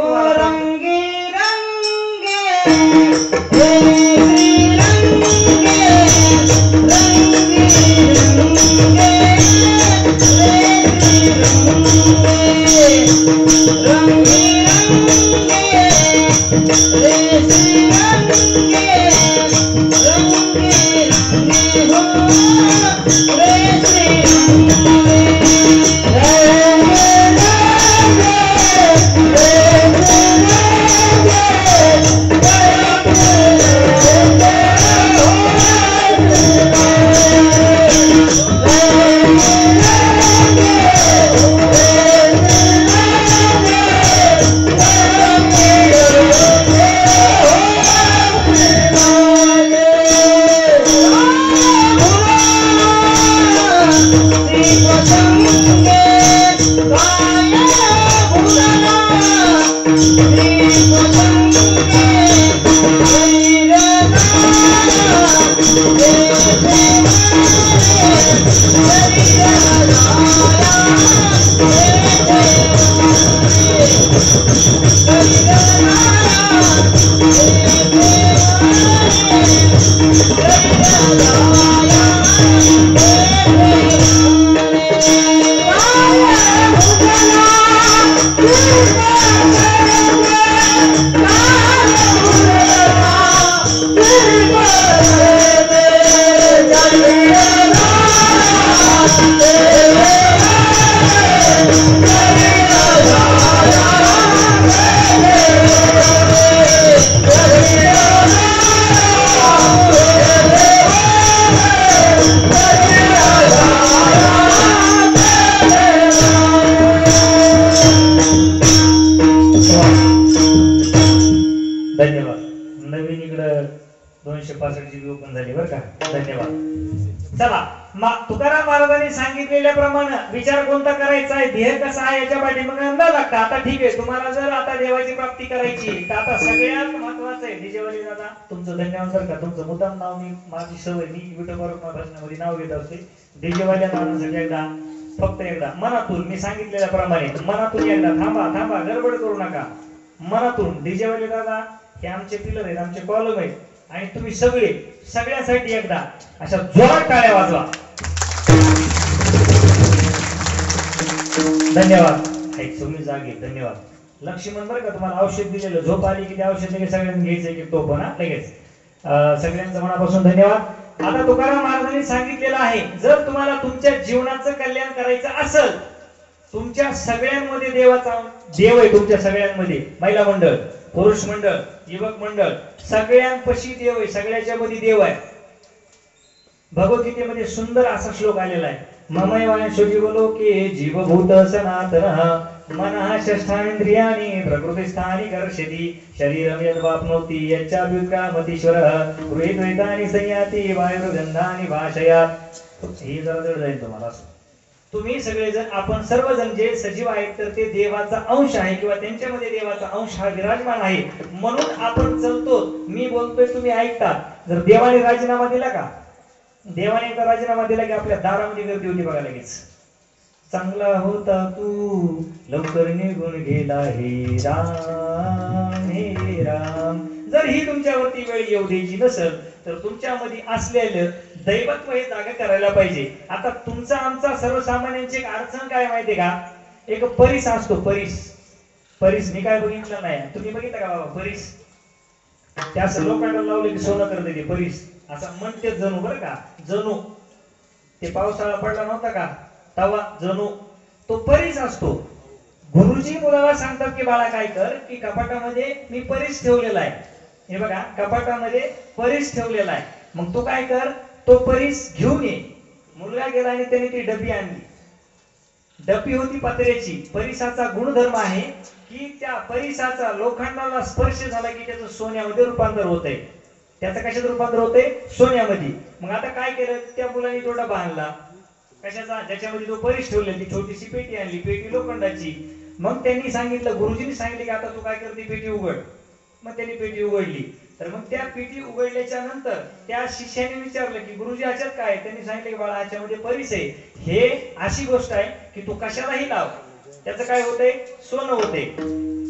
धन्यवाद. नवीन इकडं 265 GB ओपन झाली बरं का, धन्यवाद. चला, तुकाराम महाराजांनी सांगितलेल्याप्रमाणे विचार कोणता करायचा आहे, ध्येय कसा आहे याच्या पाठीमागे न लागता. आता ठीक आहे, तुम्हाला जर आता देवाची प्राप्ती करायची तर आता सगळ्यात महत्त्वाचं महत्वाचं आहे. डीजेवाले दादा तुमचं धन्यवाद बरं का. तुमचं मुद्दाम नाव मी माझी सवय मी विठोबा भाषणामध्ये नाव घेत असते. डीजेवाल्या दादांसाठी एकदा फक्त एकदा मनातून मी सांगितलेल्याप्रमाणे मनातून एकदा थांबा थांबा गडबड करू नका. मनातून डीजेवाले दादा हे आमचे पिलर आहेत, आमचे कॉलम आहेत आणि तुम्ही सगळे सगळ्यासाठी एकदा अशा जोरात टाळ्या वाजवा. धन्यवाद. तुम्ही जागे धन्यवाद. लक्ष्मण बरं का तुम्हाला औषध दिलेलं झोप आली की ते औषध लगेच सगळ्यांनी घ्यायचंय की तो पण लगेच सगळ्यांचं मनापासून धन्यवाद. आता तुकाराम महाराजांनी सांगितलेलं आहे जर तुम्हाला तुमच्या जीवनाचं कल्याण करायचं असेल तुमच्या सगळ्यांमध्ये देवाचा देव आहे. तुमच्या सगळ्यांमध्ये महिला मंडळ पुरुष मंडळ युवक मंडळ सगळ्यांपाशी देव आहे. सगळ्याच्या मध्ये देव आहे. भगवद्गीतेमध्ये सुंदर असा श्लोक आलेला आहे. ममैवांशुजीवलोके जीवभूत सनातनः मनः षष्ठांद्रियाणि प्रकृतिस्थानि कर्षति शरीरं यद्वाप्नोति यच्चाभ्युत्क्रामतीश्वरः गृहीत्वैतानि संयाति वायुर्गन्धानि भाषयात्. हे जरा जड जाईल तुम्हाला. तुम्ही सगळेजण आपण सर्वजण जे सजीव आहेत तर ते देवाचा अंश आहे किंवा त्यांच्यामध्ये देवाचा अंश हा विराजमान आहे म्हणून आपण चलतो. मी बोलतोय तुम्ही ऐकता. जर देवाने राजीनामा दिला का देवाने एकदा राजीनामा दिला की आपल्या दारामध्ये गर्दी होती बघा लगेच. चांगला होता तू लवकर निघून गेला हे राम हे राम. जर ही तुमच्यावरती वेळ येऊ द्यायची नसेल तर तुमच्यामध्ये असलेलं दैवत्व हे जागा करायला पाहिजे. आता तुमचा आमचा सर्वसामान्यांची एक अडचण काय माहितीये का. एक परीस असतो परीस. परीस मी काय बघितलं नाही तुम्ही बघितलं का बाबा परीस. त्या लोकांना लावले की सोनं करते ते परीस असं म्हणते जणू बरं का. जणू ते पावसाळा पडला नव्हता का तवा जणू तो परीस असतो. गुरुजी मुलाला सांगतात की बाळा काय कर की कपाटामध्ये मी परीस ठेवलेला आहे. हे बघा कपाटामध्ये परीस ठेवलेला आहे. मग तू काय कर तो परीस घेऊन ये. मुलगा गेला आणि त्याने ती डबी आणली. डबी होती पत्र्याची. परीसाचा गुणधर्म आहे की त्या परीसाचा लोखंडाला स्पर्श झाला की त्याचं सोन्यामध्ये रूपांतर होतंय. त्याचं कशात रूपांतर होतंय सोन्यामध्ये. मग आता काय केलं त्या मुलाने तो डबा आणला कशाचा ज्याच्यामध्ये तो परीस ठेवलेली ती छोटीशी पेटी आणली. पेटी लोखंडाची. मग त्यांनी सांगितलं गुरुजींनी सांगितलं की आता तू काय कर ती पेटी उघड. मग त्यांनी पेटी उघडली. तर मग त्या पेटी उघडल्याच्या नंतर त्या शिष्याने विचारलं की गुरुजी ह्याच्यात काय. त्यांनी सांगितलं की बाळा ह्याच्यामध्ये परीस आहे. हे अशी गोष्ट आहे की तू कशालाही लाव त्याचं काय होतंय सोनं होते.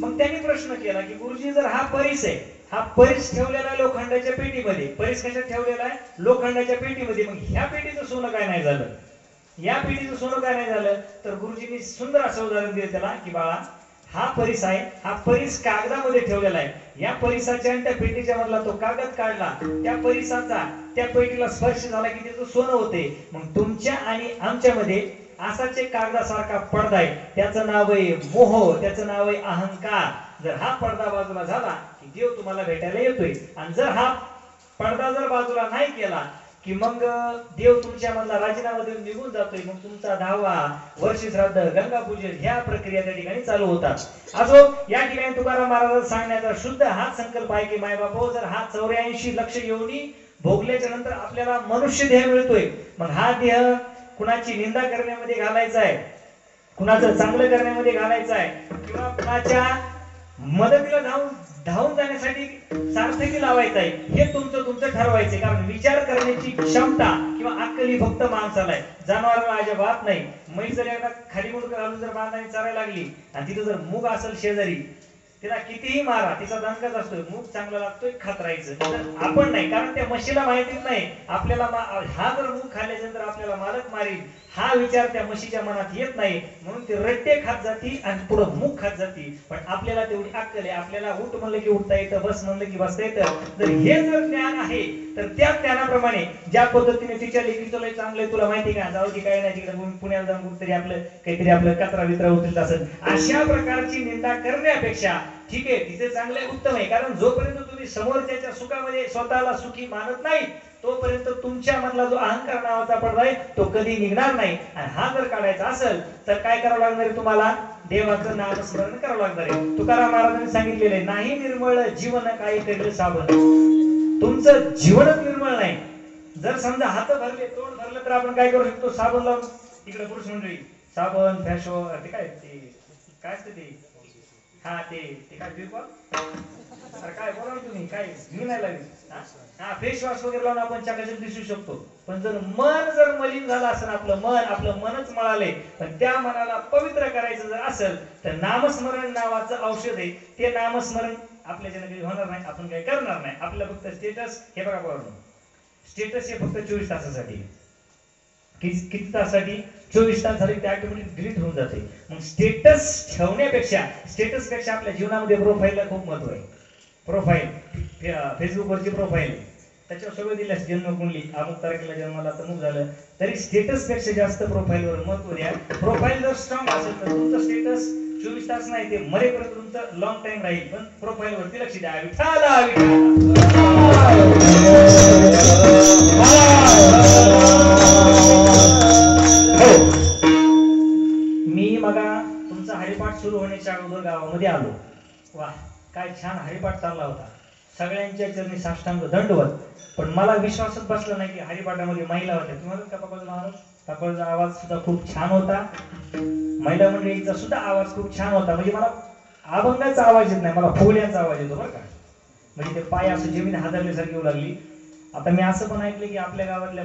मग त्यांनी प्रश्न केला की गुरुजी जर हा परीस आहे हा परीस ठेवलेला आहे लोखंडाच्या पेटीमध्ये. परीस कशात ठेवलेला आहे लोखंडाच्या पेटीमध्ये. मग ह्या पेटीचं सोनं काय नाही झालं. या पेटीचं सोनं काय नाही झालं तर गुरुजींनी सुंदर असं उदाहरण दिलं त्याला की बाळा हा परीस आहे. हा परीस कागदामध्ये ठेवलेला आहे. या परीसाच्या आणि त्या पेटीच्या मधला तो कागद काढला त्या परीसाचा त्या पेटीला स्पर्श झाला की त्याचं सोनं होते. मग तुमच्या आणि आमच्यामध्ये असाच एक कागदासारखा पडदा आहे. त्याचं नाव आहे मोह. त्याचं नाव आहे अहंकार. जर हा पडदा बाजूला झाला की देव तुम्हाला भेटायला येतोय आणि जर हा पडदा जर बाजूला नाही केला की मग देव तुमच्या मधला राजीनामा देऊन निघून जातोय. मग तुमचा 10वा वर्ष श्राद्ध गंगापूजन ह्या प्रक्रिया त्या ठिकाणी चालू होतात. असो या ठिकाणी तुकाराम महाराज सांगण्याचा शुद्ध हा संकल्प आहे की माय बापो जर हा 84 लक्ष योनी भोगल्याच्या नंतर आपल्याला मनुष्य देह मिळतोय. मग हा देह कुणाची निंदा करण्यामध्ये घालायचा आहे कुणाचं चांगलं करण्यामध्ये घालायचं आहे किंवा कुणाच्या मदतीला धावून जाण्यासाठी सार्थकी लावायचं आहे हे तुमचं ठरवायचं. कारण विचार करण्याची क्षमता किंवा अक्कल ही फक्त माणसाला आहे. जनावराला अजिबात नाही. म्हैस जर एकदा खाली मुंडकं घालून जर बांधाने चारायला लागली आणि तिथं जर मूग असेल शेजारी तिला कितीही मारा तिचा दणकाच असतोय. मूग चांगला लागतोय खात राहायचं. तर आपण नाही कारण त्या म्हशीला माहितीच नाही आपल्याला हा जर मूग खाल्ल्यानंतर आपल्याला मालक मारील हा विचार त्या म्हशीच्या मनात येत नाही. म्हणून ती रट्टे खात जाती आणि पुढे मूग खात जाती. पण आपल्याला तेवढी अक्कल आहे. आपल्याला उठ म्हणलं की उठता येतं बस म्हणलं की बसता येतं. तर हे जर ज्ञान आहे तर त्या ज्ञानाप्रमाणे ज्या पद्धतीने तिच्या लेखीचं लय चांगलंय तुला माहिती का जाऊ की काय नाही तिकडे पुण्याला जाऊन कुठतरी आपलं काहीतरी आपलं कचरा विचरा उचलत असेल अशा प्रकारची निंदा करण्यापेक्षा ठीक आहे तिचे चांगले उत्तम आहे. कारण जोपर्यंत तुम्ही समोरच्याच्या सुखामध्ये स्वतःला सुखी मानत नाही तोपर्यंत तुमच्या मधला जो अहंकार नावाचा पडदा आहे तो कधी निघणार नाही. आणि हा जर काढायचा असेल तर काय करावं लागणार आहे तुम्हाला देवाचं नामस्मरण करावं लागणार आहे. तुकाराम महाराजांनी सांगितलेले नाही निर्मळ जीवन काही करील साबण. तुमचं जीवनच निर्मळ नाही. जर समजा हात भरले तोंड भरलं तर आपण काय करू शकतो साबण लावून इकडे पुरुष मंडळी साबण फॅशो ते काय असते ते हा ते काय बिलकुल अरे काय बोला ना तुम्ही काय मी नाही लागेल हा फेस वॉश वगैरे लावून आपण चकाचक दिसू शकतो पण जर मलिन झालं असेल आपलं मनच मळाले पण त्या मनाला पवित्र करायचं जर असेल तर नामस्मरण नावाचं औषध आहे ते नामस्मरण आपल्याच्याने काही होणार नाही आपण काही करणार नाही आपलं फक्त स्टेटस हे बघा बरोबर स्टेटस हे फक्त 24 तासासाठी किती तासासाठी 24 तास झाले ते ऑटोमॅटिक डिलीट होऊन जाते मग स्टेटस पेक्षा आपल्या जीवनामध्ये प्रोफाईलला खूप महत्व आहे प्रोफाईल फेसबुकवरची प्रोफाईल त्याच्यावर सगळं दिलं जन्म कुंडली अमुक तारखेला जन्माला तमुक झालं तरी स्टेटस पेक्षा जास्त प्रोफाईलवर महत्व द्या प्रोफाईल जर स्ट्रॉंग असेल तर तुमचं स्टेटस 24 तास नाही ते मरेपर्यंत तुमचं लॉंग टाइम राहील पण प्रोफाईल वरती लक्ष द्या मी मगा तुमचा हरिपाठ सुरू होण्याच्या अगोदर गावामध्ये आलो वा काय छान हरिपाठ चालला होता सगळ्यांच्या चरणी साष्टांग दंडवत पण मला विश्वासच बसला नाही की हरिपाठामध्ये महिला होत्या तुम्हाला कपाळचा आवाज सुद्धा खूप छान होता महिला मंडळीचा सुद्धा आवाज खूप छान होता म्हणजे मला अभंगाचा आवाज येत नाही मला फुगड्यांचा आवाज येतो बरं का म्हणजे ते पाय असं जमीन हादरल्यासारखी येऊ लागली आता मी असं पण ऐकलं की आपल्या गावातल्या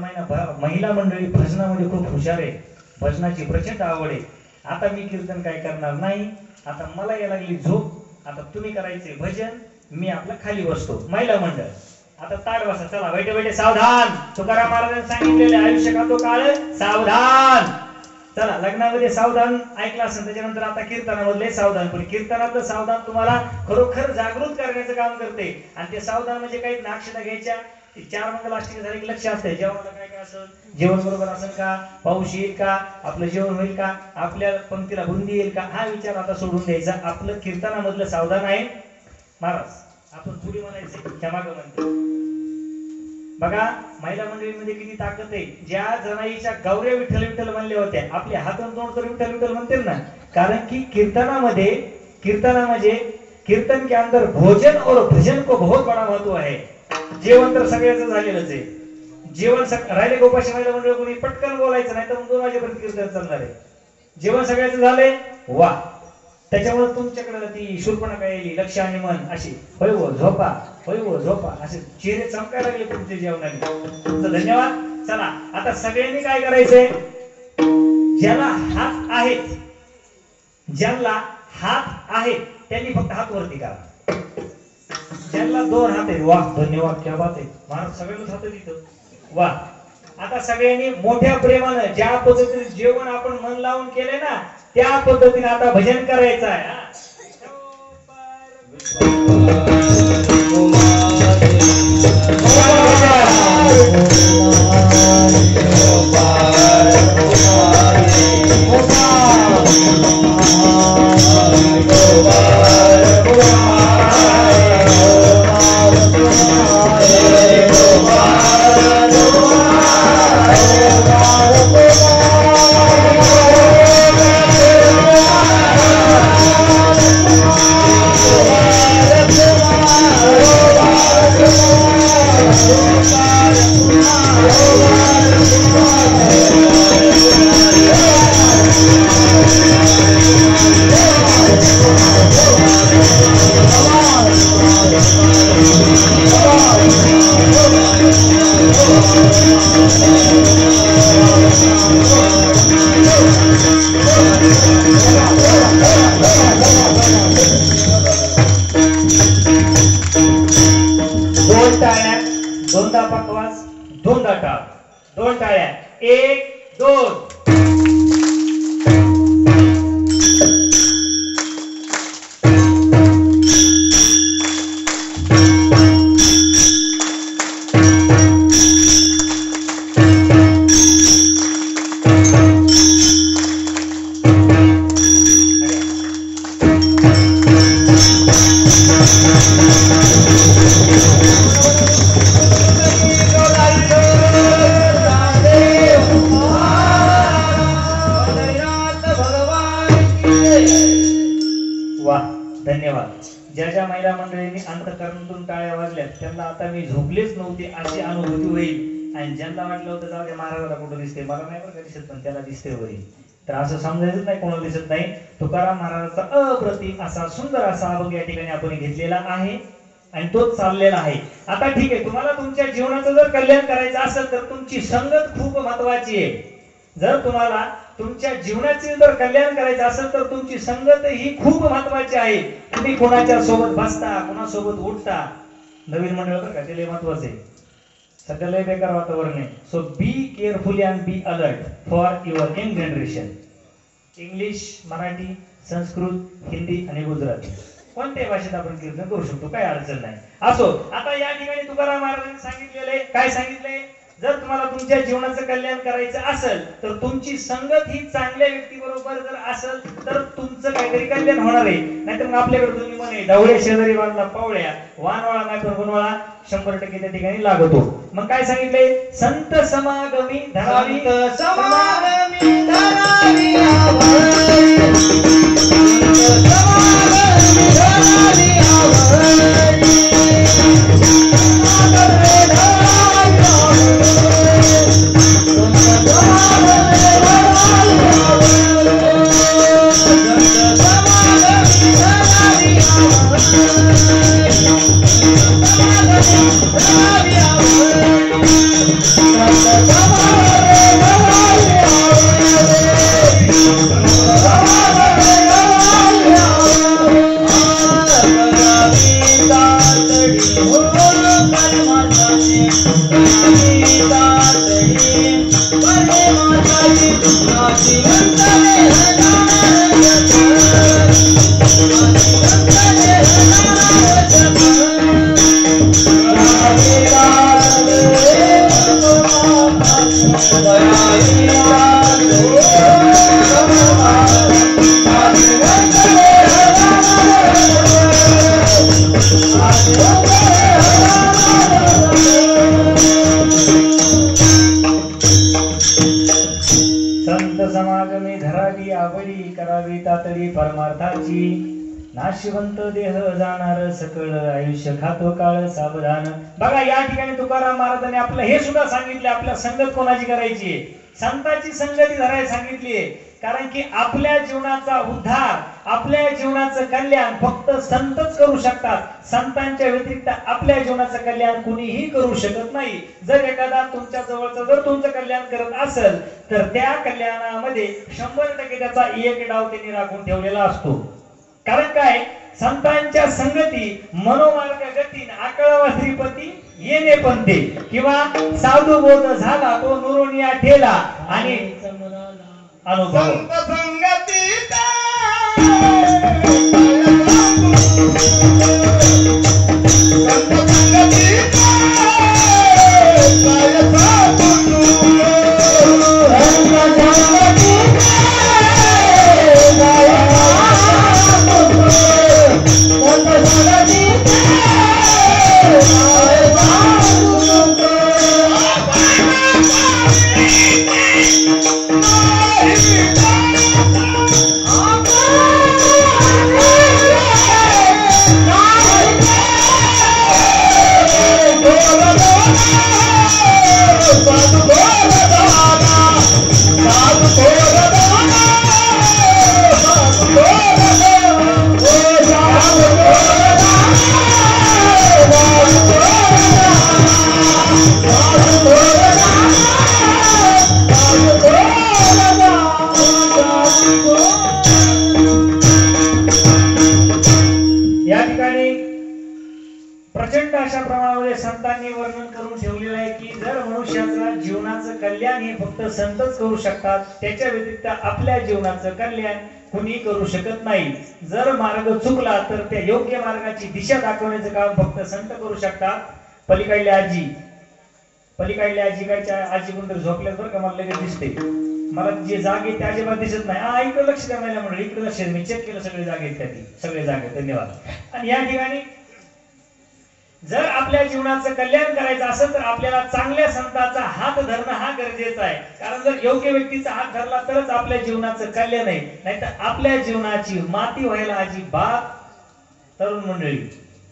महिला मंडळी भजनामध्ये खूप हुशार आहे भजनाची प्रचंड आवड आहे आता मी कीर्तन काय करणार नाही आता मला या लागली झोप आता तुम्ही करायचे भजन मी आपला खाली बसतो महिला मंडळ आता ताट बसा चला बैठे बैठे सावधान तुकाराम महाराजांनी सांगितलेले आयुष्य का तो काळ सावधान चला लग्नामध्ये सावधान ऐकलं असेल त्याच्यानंतर आता कीर्तनामधले सावधान पण कीर्तनातलं सावधान तुम्हाला खरोखर जागृत करण्याचं काम करते आणि ते सावधान म्हणजे काही अक्षता घ्यायच्या 4 मंगलाष्टकी झाली लक्ष असते जेवणाला काय काय असेल जेवण बरोबर असेल का पाऊस येईल का आपलं जेवण होईल का आपल्या पंक्तीला बुंदी येईल का हा विचार आता सोडून द्यायचा आपलं कीर्तनामधलं सावधान आहे महाराज आपण थोडी म्हणायचे क्षमा म्हणते बघा महिला मंडळीमध्ये किती ताकद आहे ज्या जनाईच्या गौऱ्या विठ्ठल विठ्ठल म्हणले होत्या आपले हातून तोंड तर विठ्ठल विठ्ठल म्हणते ना कारण की कीर्तनामध्ये कीर्तन के अंदर भोजन और भजन को बहुत बड़ा महत्व है जेवण तर सगळ्याच झालेलंच आहे जेवण राहिले गोपाशी महिला मंडळ कोणी पटकन बोलायचं नाही तर मग 2 वाजेपर्यंत कीर्तन चालणार आहे जेवण सगळ्याच झालंय वा त्याच्यामुळे तुमच्याकडे ती शूर्पणखा येईल लक्ष आणि मन अशी होय वो झोपा असे चेहरे चमकायला लागले तुमच्या जेवणाने तुमचं धन्यवाद चला आता सगळ्यांनी काय करायचंय ज्याला हात आहेत त्यांनी फक्त हात वरती करा ज्यांना 2 हात आहेत वा धन्यवाद क्या बात आहे महाराज सगळ्यांना हात तिथं वा आता सगळ्यांनी मोठ्या प्रेमानं ज्या पद्धतीने जेवण आपण मन लावून केले ना त्या पद्धतीने आता भजन करायचं आहे दोनदा पकवास दोनदा टाळ 2 टाळ्या 1 2 ज्या महिला मंडळींनी अंतःकरणातून टाळ्या वाजल्या त्यांना आता मी झोपलेच नव्हते अशी अनुभूती होईल आणि ज्यांना वाटलं होतं जाऊ दे महाराजाला कुठं दिसते मला नाही बरं का दिसत पण त्याला दिसते होईल तर असं समजायचं नाही, कोणाला दिसत नाही. तुकाराम महाराजांचा अप्रतिम असा सुंदर असा अभंग या ठिकाणी आपण घेतलेला आहे आणि तोच चाललेला आहे. आता ठीक आहे, तुम्हाला तुमच्या जीवनाचं जर कल्याण करायचं असेल तर तुमची संगत खूप महत्वाची आहे. जर तुम्हाला तुमच्या जीवनाचे जर कल्याण करायचं असेल तर तुमची संगत ही खूप महत्वाची आहे. तुम्ही कोणाच्या सोबत बसता, कोणासोबत उठता, नवीन मंडळ बरं का, ते लय महत्वाचं आहे. सध्या लय बेकार वातावरण आहे. So be carefully and be alert for your young generation. English, Marathi, Sanskrit, Hindi आणि गुजराती कोणत्याही भाषेत आपण कीर्तन करू शकतो, काय अडचण नाही. असो, आता या ठिकाणी तुकाराम महाराजांनी सांगितलेले काय सांगितले, जर तुम्हाला तुमच्या जीवनाचं कल्याण करायचं असेल तर तुमची संगत ही चांगल्या व्यक्तीबरोबर जर असेल तर तुमचं काहीतरी कल्याण होणार आहे. नाहीतर मग आपल्याकडे तुम्ही म्हणे ढवळ्या शेजारी बांधला पावळ्या, वानवळा नाही पण गुणवळा 100% त्या ठिकाणी लागतो. मग काय सांगितलंय, संत समागमी धरावी, संत समागमी धरावी आवडी, संत समागमी धरावी आवडी, करावी तातडी परमार्थाची, नाशिवंत देह जाणार सकळ आयुष्य खातो काळ सावधान. बघा या ठिकाणी तुकाराम महाराजांनी आपलं हे सुद्धा सांगितले, आपल्या संगत कोणाची करायची आहे, संतांची संगती धरायला सांगितली आहे. कारण की आपल्या जीवनाचा उद्धार, आपल्या जीवनाचं कल्याण फक्त संतच करू शकतात. संतांच्या व्यतिरिक्त आपल्या जीवनाचं कल्याण कुणीही करू शकत नाही. जर एखादा तुमच्या जवळचं जर तुमचं कल्याण करत असेल तर त्या कल्याणामध्ये 100% त्याचा एक डाव त्यांनी राखून ठेवलेला असतो. कारण काय, संतांच्या संगती मनोमार्ग गतीन आकळावा श्रीपती येणे पंते, किंवा साधू बोध झाला तो नुरोनिया ठेला आणि अनुभव. संत संगतीचा प्रचंड अशा प्रमाणामध्ये संतांनी वर्णन करून ठेवलेलं आहे की जर मनुष्याचं जीवनाचं कल्याण हे फक्त संतच करू शकतात, त्याच्या व्यतिरिक्त आपल्या जीवनाचं कल्याण कुणी करू शकत नाही. जर मार्ग चुकला तर त्या योग्य मार्गाची दिशा दाखवण्याचं काम फक्त संत करू शकतात. पलीकडल्या आजी कायच्या आजी कोणतरी झोपल्यात बरं का, मला लगेच दिसते. मला जे जागे ते अजिबात दिसत नाही. इकडे लक्ष द्या महिला म्हणून, इकडे लक्ष द्या. मी चेक केलं, सगळे जागे आहेत त्याची, सगळे जागे. धन्यवाद. आणि या ठिकाणी जर आपल्या जीवनाचं कल्याण करायचं असेल तर आपल्याला चांगल्या संतांचा हात धरणं हा गरजेचा आहे. कारण जर योग्य व्यक्तीचा हात धरला तरच आपल्या जीवनाचं कल्याण आहे, नाहीतर आपल्या जीवनाची माती व्हायला अजिबात तरुण मंडळी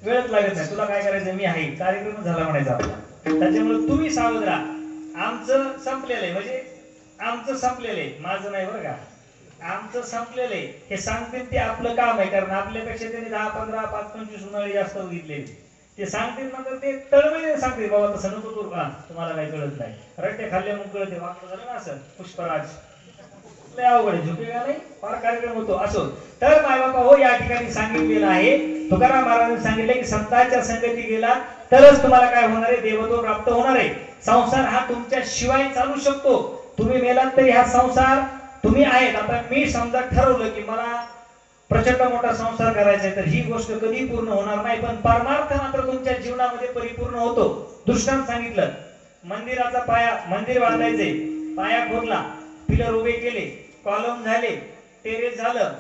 वेळच लागत नाही. तुला काय करायचं, मी आहे, कार्यक्रम झाला म्हणायचा आपला. त्याच्यामुळे तुम्ही सावध राहा. आमचं संपलेलं आहे, म्हणजे आमचं संपलेलं आहे, माझं नाही बरं का. आमचं संपलेलं आहे, हे सांगतील ते आपलं काम आहे, कारण आपल्यापेक्षा त्यांनी 10, 15, 5, 25 उन्हाळे जास्त बघितले. ते सांगतील नंतर ते तळमळीने सांगतील, बाबा तसं नको करू का, तुम्हाला काही कळत नाही, रट्टे खाल्ल्या मग कळते, वाटलं झालं ना असं पुष्पराज लय अवघड आहे, झुकेगा नाही फार कार्यक्रम होतो असो. तर मायबापा हो, या ठिकाणी सांगितलेलं आहे, तुकाराम महाराजांनी सांगितलं की संतांच्या संगती गेला तरच तुम्हाला काय होणार आहे, देवत्व प्राप्त होणार आहे. संसार हा तुमच्या शिवाय चालू शकतो, तुम्ही मेलात तरी हा संसार तुम्ही आहेत. आता मी समजा ठरवलं की मला प्रचंड मोठा संसार करायचा आहे, तर ही गोष्ट कधी पूर्ण होणार नाही, पण परमार्थ मात्र तुमच्या जीवनामध्ये परिपूर्ण होतो. दृष्टांत सांगितलं, मंदिराचा पाया, मंदिर बांधायचे, पाया खोदला, पिलर उभे केले, कॉलम झाले, टेरेस झालं,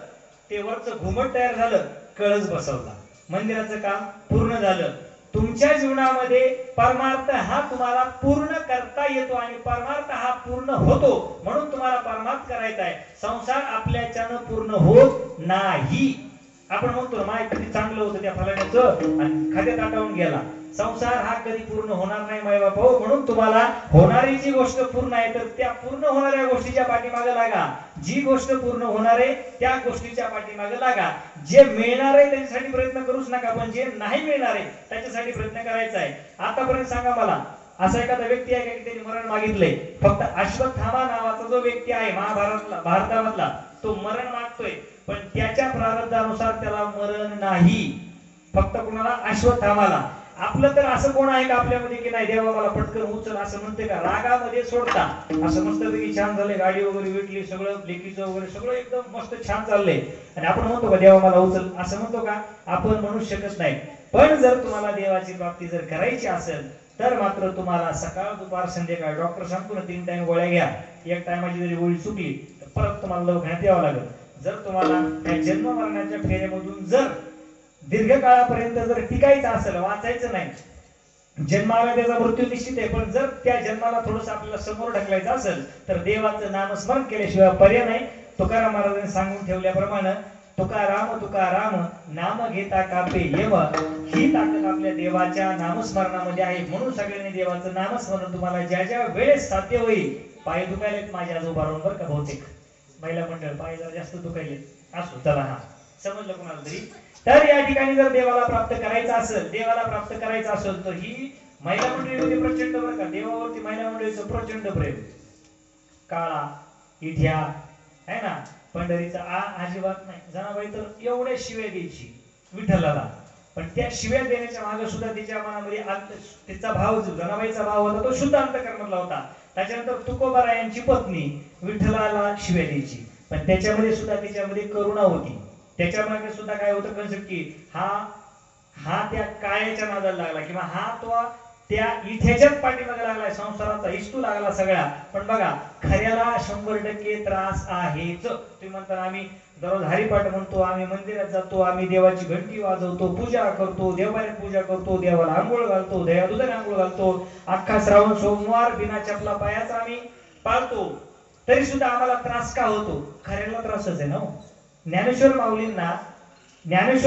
ते वरचं घुमट तयार झालं, कळस बसवला, मंदिराचं काम पूर्ण झालं. तुमच्या जीवनामध्ये परमार्थ हा तुम्हाला पूर्ण करता येतो आणि परमार्थ हा पूर्ण होतो, म्हणून तुम्हाला परमार्थ करायचा आहे. संसार आपल्याच्यानं पूर्ण होत नाही. आपण म्हणतो माय किती चांगलं होतं त्या फलाण्याचं आणि खात्यात आटवून गेला. संसार हा कधी पूर्ण होणार नाही माय बाप हो, म्हणून तुम्हाला होणारी जी गोष्ट पूर्ण आहे तर त्या पूर्ण होणाऱ्या गोष्टीच्या पाठीमागे लागा. जी गोष्ट पूर्ण होणार आहे त्या गोष्टीच्या पाठीमागे लागा. जे मिळणार आहे त्याच्यासाठी प्रयत्न करूच नका, पण जे नाही मिळणार आहे त्याच्यासाठी प्रयत्न करायचा आहे. आतापर्यंत सांगा मला, असा एखादा व्यक्ती आहे का की त्यांनी मरण मागितलंय? फक्त अश्वत्थामा नावाचा जो व्यक्ती आहे भारतामधला, तो मरण मागतोय, पण त्याच्या प्रारब्धानुसार त्याला मरण नाही. फक्त कुणाला? अश्वत्थामाला. आपलं तर असं कोण आहे का आपल्यामध्ये की नाही देवा मला पटकन उचल असं म्हणते का? रागामध्ये सोडता असं मस्तपैकी छान झालंय, गाडी वगैरे भेटली, सगळं लेकीचं वगैरे सगळं एकदम मस्त छान चाललंय आणि आपण म्हणतो का देवा मला उचल असं म्हणतो का? आपण म्हणू शकत नाही. पण जर तुम्हाला देवाची प्राप्ती जर करायची असेल तर मात्र तुम्हाला सकाळ दुपार संध्याकाळ, डॉक्टर सांगतो ना 3 टाइम गोळ्या घ्या, एक टायमाची जरी गोळी चुकली तर परत तुम्हाला दवाखान्यात यावं लागेल. जर तुम्हाला त्या जन्म मरणाच्या फेऱ्यामधून जर दीर्घकाळापर्यंत जर टिकायचं असेल, वाचायचं नाही, जन्माला त्याचा मृत्यू निश्चित आहे, पण जर त्या जन्माला थोडस आपल्याला समोर ढकलायचं असेल तर देवाचं नामस्मरण केल्याशिवाय पर्याय नाही. तुकाराम महाराजांनी सांगून ठेवल्याप्रमाणे तुकाराम नाम घेता कापे यम, ही ताकद आपल्या देवाच्या नामस्मरणामध्ये आहे. म्हणून सगळ्यांनी देवाचं नामस्मरण तुम्हाला ज्या ज्या वेळेस साध्य होईल. पाय दुखायलेत माझ्या आजोबारून बरं का, बहुतेक महिला मंडळ पाय जर जास्त दुखायले असो, चला हा समजलं कोणाला तरी. तर या ठिकाणी जर देवाला प्राप्त करायचं असेल तर ही महिला मंडळीमध्ये प्रचंड बरं का, देवावरती महिला मंडळीचं प्रचंड प्रेम. काळा इथ्या आहे ना, पंढरीचा अजिबात नाही. जनाबाई तर एवढ्या शिव्या द्यायची विठ्ठलाला, पण त्या शिव्या देण्याच्या मागे सुद्धा तिच्या मनामध्ये तिचा भाव, जो जनाबाईचा भाव होता तो शुद्ध अंतःकरणातला होता. त्याच्यानंतर तुकोबारायांची पत्नी विठ्ठलाला शिव्या द्यायची, पण त्याच्यामध्ये सुद्धा तिच्यामध्ये करुणा होती. त्याच्यामध्ये सुद्धा काय होतं कन्सेप्ट की हा त्या कायाच्या नादाला लागला किंवा हा तो त्या इथेच्याच पाठीमागे लागलाय, संसाराचा इस्तू लागला सगळा. पण बघा खऱ्याला 100% त्रास आहेच. तुम्ही म्हणता आम्ही दररोज हरिपाठ म्हणतो, आम्ही मंदिरात जातो, आम्ही देवाची घंटी वाजवतो, पूजा करतो, देवालयात पूजा करतो, देवाला आंघोळ घालतो, दया दुधाने आंघोळ घालतो, अख्खा श्रावण सोमवार बिना चपला पायाचा आम्ही पाळतो, तरी सुद्धा आम्हाला त्रास का होतो? खऱ्याला त्रासच आहे ना. ज्ञानेश्वर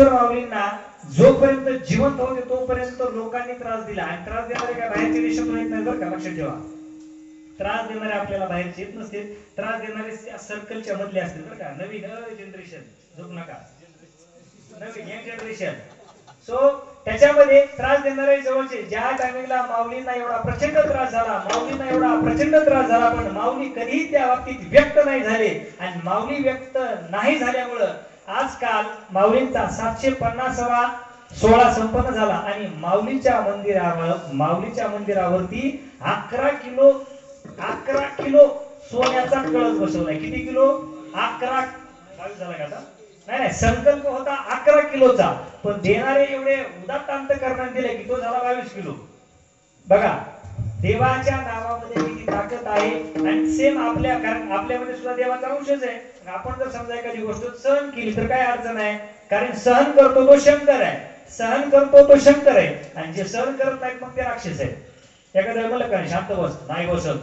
माऊलींना जोपर्यंत जिवंत होते तोपर्यंत लोकांनी त्रास दिला, आणि त्रास देणारे काय बाहेरच्या देशातून येत नाही बरं का, लक्षात ठेवा. त्रास देणारे आपल्याला बाहेरचे येत नसते, त्रास देणारे सर्कलच्या मधले असतील बरं का. नवीन जनरेशन झोप नका, नवीन यंग जनरेशन. सो त्याच्यामध्ये त्रास देणारे जवळचे. ज्या टायमिंगला माऊलींना एवढा प्रचंड त्रास झाला, पण माऊली कधीही त्या बाबतीत व्यक्त नाही झाले, आणि माऊली व्यक्त नाही झाल्यामुळं आजकाल माऊलींचा 750वा सोहळा संपन्न झाला आणि माऊलीच्या मंदिरावरती 11 किलो सोन्याचा कळस बसवलाय. किती किलो? 11. 22 झाला का आता? नाही, संकल्प होता 11 किलोचा, पण देणारे एवढे उदात्त अंतःकरणाने दिले की तो झाला 22 किलो. बघा देवाच्या नावामध्ये किती ताकद आहे. आणि सेम आपल्यामध्ये सुद्धा देवाचा अंशच आहे. आपण जर समजा एखादी गोष्ट सहन केली तर काय अडचण आहे, कारण सहन करतो तो शंकर आहे, आणि जे सहन करत नाहीत मग ते राक्षस आहे. एखाद्या म्हणलं का शांत बस, नाही बसत,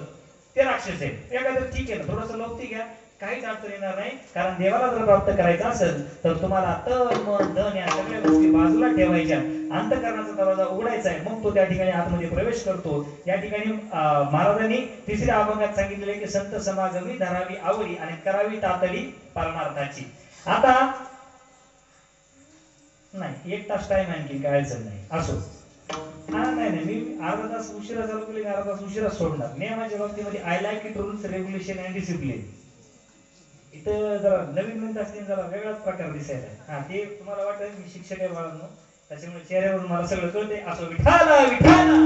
ते राक्षस आहे. एखादं ठीक आहे ना, थोडस लवती घ्या, काहीच अडचण येणार नाही. कारण देवाला जर प्राप्त करायचं असेल तर तुम्हाला तन मन धन या सगळ्या गोष्टी बाजूला ठेवायच्या, अंतःकरणाचा दरवाजा उघडायचा आहे, मग तो त्या ठिकाणी आतमध्ये प्रवेश करतो. या ठिकाणी महाराजांनी तिसऱ्या अभंगात सांगितलेले की संत समागमी धरावी आवडी आणि करावी तातडी परमार्थाची. आता नाही 1 तास टाइम आणखी काय अडचण नाही असो. नाही मी अर्धा तास उशिरा चालू केले, अर्धा तास उशिरा सोडणार. नियमाच्या बाबतीमध्ये I like it rules regulation and discipline. इथं जरा नवीन म्हणत असतील, जरा वेगळाच प्रकार दिसायला. हा ते तुम्हाला वाटेल मी शिक्षक आहे बाळांनो, त्याच्यामुळे चेहऱ्यावरून मला सगळं कळते. असं विठाला विठाला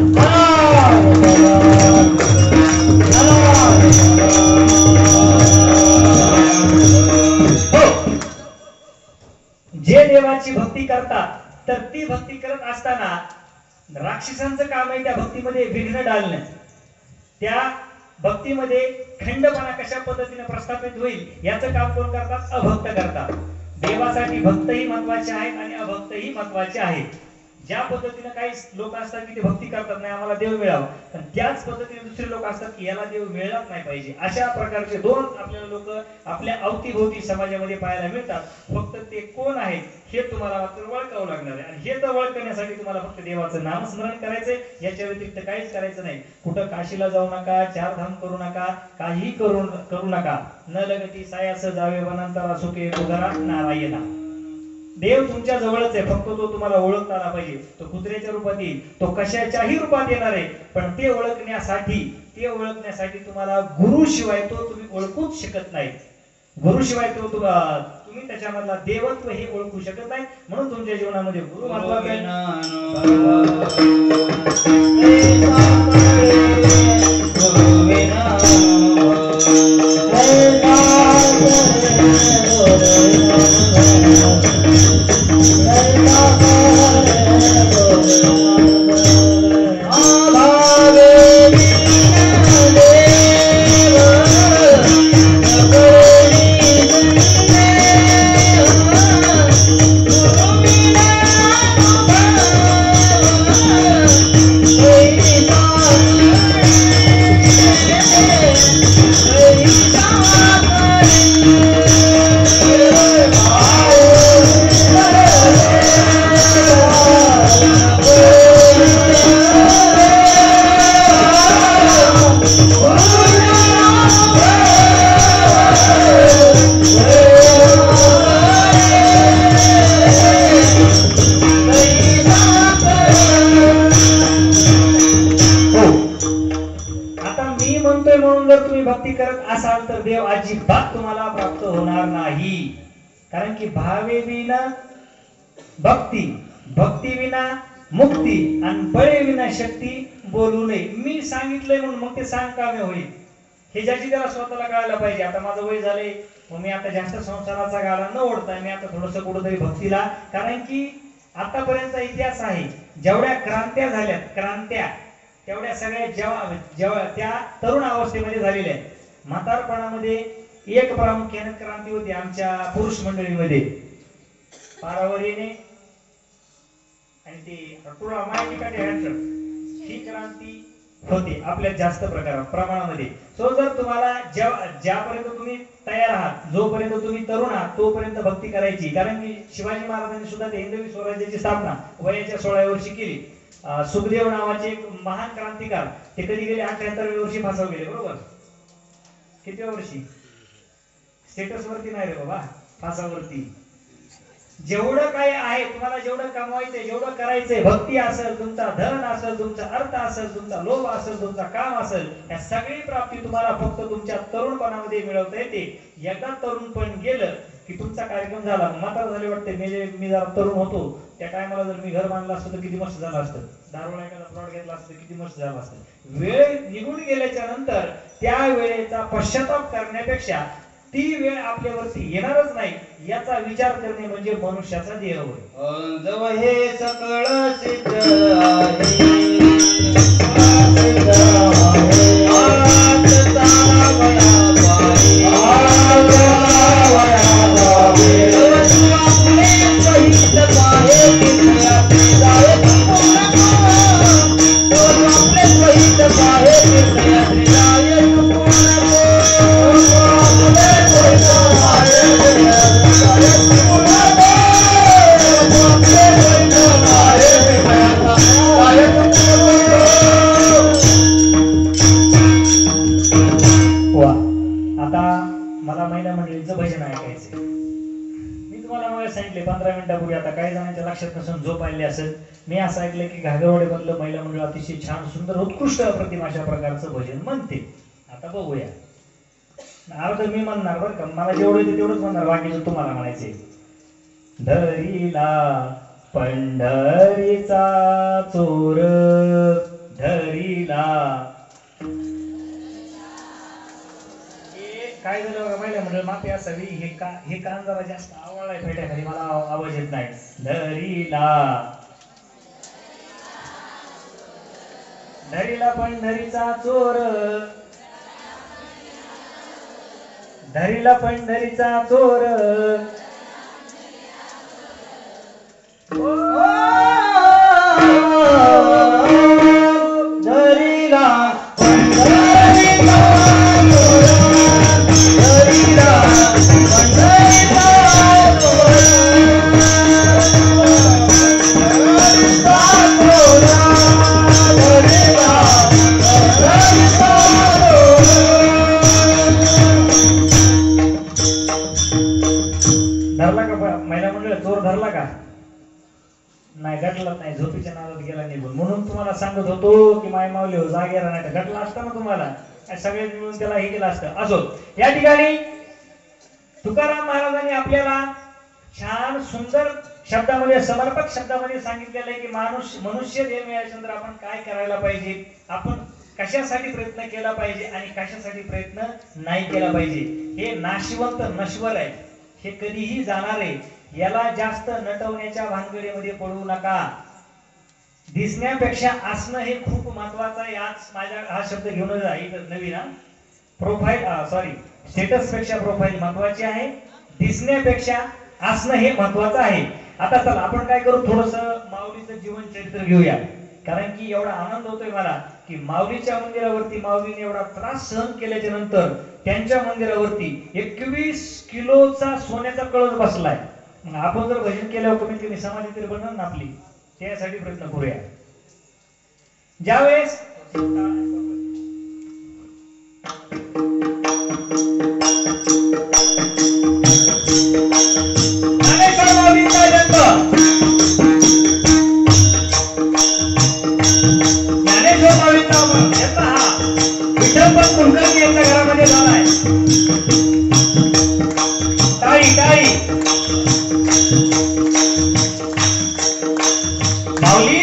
जे देवाची भक्ती करतात तर ती भक्ती करत असताना राक्षसांचं काम आहे त्या भक्तीमध्ये विघ्न डालणं. त्या भक्तीमध्ये खंडपणा कशा पद्धतीने प्रस्थापित होईल याचं काम कोण करतात? अभक्त करतात. देवासाठी भक्तही महत्वाचे आहेत आणि अभक्तही महत्वाचे आहेत. ज्या पद्धतीने काही लोक असतात की ते भक्ती करतात, नाही आम्हाला देव मिळावा, पण त्याच पद्धतीने दुसरे लोक असतात की याला देव मिळलाच नाही पाहिजे. अशा प्रकारचे दोन आपल्याला लोक आपल्या अवतीभोवती समाजामध्ये पाहायला मिळतात. फक्त ते कोण आहेत हे तुम्हाला मात्र ओळखावं लागणार आहे. आणि हे तर ओळखण्यासाठी तुम्हाला फक्त देवाचं नामस्मरण करायचंय, याच्या व्यतिरिक्त काहीच करायचं नाही. कुठं काशीला जाऊ नका, 4 धाम करू नका, काहीही करू नका. न लगती सायास जावे वनांतरा सुखे तुघरा नारायणा. देव तुमच्या जवळच आहे, फक्त तो तुम्हाला ओळखता आला पाहिजे. तो कुत्र्याच्या रूपात येईल, तो कशाच्याही रूपात येणार आहे, पण ते ओळखण्यासाठी तुम्हाला गुरु शिवाय तो तुम्ही ओळखूच शकत नाही. गुरु शिवाय तो तुम्ही त्याच्यामधला देवत्व हे ओळखू शकत नाही. म्हणून तुमच्या जीवनामध्ये गुरु महत्वाचा आहे. भक्ती करत असाल तर देव अजिबात तुम्हाला प्राप्त होणार नाही. कारण की भावे विना भक्ती, भक्ती विना मुक्ती आणि बळे विना शक्ती बोलू नये. मी सांगितलंय म्हणून मग ते सांग कामे होईल, हे ज्याची त्याला स्वतःला कळायला पाहिजे. आता माझं वय झालंय, मग मी आता जास्त संसाराचा गाडा न ओढता मी आता थोडस कुठंतरी भक्तीला, कारण की आतापर्यंतचा इतिहास आहे, जेवढ्या क्रांत्या झाल्यात, क्रांत्या तेवढ्या सगळ्या जेव्हा त्या तरुण अवस्थेमध्ये झालेल्या आहेत. म्हातारपणामध्ये एक प्रामुख्याने क्रांती होती आमच्या पुरुष मंडळीमध्ये, पारावर येणे आणि ते ही क्रांती होते आपल्या जास्त प्रमाणामध्ये. सो जर तुम्हाला ज्यापर्यंत तुम्ही तयार आहात, जोपर्यंत तुम्ही तरुण आहात, तोपर्यंत भक्ती करायची. कारण की शिवाजी महाराजांनी सुद्धा ते हिंदवी स्वराज्याची स्थापना वयाच्या 16व्या वर्षी केली. सुखदेव नावाचे एक महान क्रांतिकार, ते कधी गेले 78व्या वर्षी फासावर गेले, बरोबर? किती वर्षी? स्टेटस वरती नाही रे बाबा, फासावरती. जेवढं काय आहे तुम्हाला, जेवढं कमवायचंय, जेवढं करायचंय, भक्ती असेल, तुमचा धन असेल, तुमचा अर्थ असेल, तुमचा लोभ असेल, तुमचा काम असेल, या सगळी प्राप्ती तुम्हाला फक्त तुमच्या तरुणपणामध्ये मिळवता येते. एकदा तरुणपण गेलं की तुमचा कार्यक्रम झाला. म्हातारा झाले वाटते, मी जरा तरुण होतो त्या टायमाला जर मी घर बांधलं असतं तर किती मस्त झालं असतं, दारूला एखादा प्लॉट घेतला असतं किती मस्त झालं असतं. वेळ निघून गेल्याच्या नंतर त्या वेळेचा पश्चाताप करण्यापेक्षा ती वेळ आपल्यावरती येणारच नाही याचा विचार करणे म्हणजे मनुष्याचा देह होय. जव हे सकळ सिद्ध आहे, मंडळींचं भजन ऐकायचंय. मी तुम्हाला मग सांगितले 15 मिनिटापूर्वी, आता काही जणांच्या लक्षात नसून झोप आली असेल. मी असं ऐकलं की घागरवाडी मधलं महिला मंडळ अतिशय छान सुंदर उत्कृष्ट अप्रतिम अशा प्रकारचं भजन म्हणते. आता बघूया. अर्ध मी म्हणणार बरं का, मला जेवढं येते तेवढंच म्हणणार, बाकीचं तुम्हाला म्हणायचे. धरीला पंढरीचा चोर, धरीला. काय झालं बघा, महिला मंडळ माफी असावी. हे कान जरा जास्त आवळलाय फेट्याखाली, मला आवाज येत नाही. धरीला, धरीला पंढरीचा चोर, धरीला पंढरीचा चोर. धरीला पंढरीचा चोर, धरीला पंढरीचा चोर, पंढरीचा चोर, धरीला पंढरीचा चोर. धरला का महिला मंडळ? चोर धरला का? नाही, गटलाच नाही, झोपीच्या नादात गेला निघून. म्हणून तुम्हाला सांगत होतो की माय मावली हो, जागेला नाही तर गटला असता ना तुम्हाला, सगळे मिळून त्याला हे केलं असतं. असो, या ठिकाणी तुकाराम महाराजांनी आपल्याला छान सुंदर शब्दामध्ये, समर्पक शब्दामध्ये सांगितलेलं आहे की मनुष्य देह मिळाल्यानंतर आपण काय करायला पाहिजे, आपण कशासाठी प्रयत्न केला पाहिजे आणि कशासाठी प्रयत्न नाही केला पाहिजे. हे नाशिवंत नश्वर आहे, हे कधीही जाणार आहे. याला जास्त नटवण्याच्या भानगडीमध्ये पडू नका. दिसण्यापेक्षा असणं हे खूप महत्वाचं आहे. आज माझ्या हा शब्द घेऊन जा, इथं नवीन प्रोफाईल, सॉरी, स्टेटस पेक्षा प्रोफाईल महत्वाची आहे. दिसण्यापेक्षा असणं हे महत्वाचं आहे. आता चला आपण काय करू, थोडस माऊलीचं जीवन चरित्र घेऊया. कारण की एवढा आनंद होतोय मला की माऊलीच्या मंदिरावरती माऊलीने एवढा त्रास सहन केल्याच्या नंतर त्यांच्या मंदिरावरती 21 किलोचा सोन्याचा कळस बसलाय. आपण जर भजन केल्यावर कमीत कमी समाधी तरी बनणार ना आपली, त्यासाठी प्रयत्न करूया. ज्यावेळेस ज्ञानेश्वर माऊलींचा जन्म, ज्ञानेश्वर माऊलींचा जन्म हा विठ्ठलपंत कुलकर्णी यांच्या घरामध्ये झालाय. टाळी टाळी. माऊली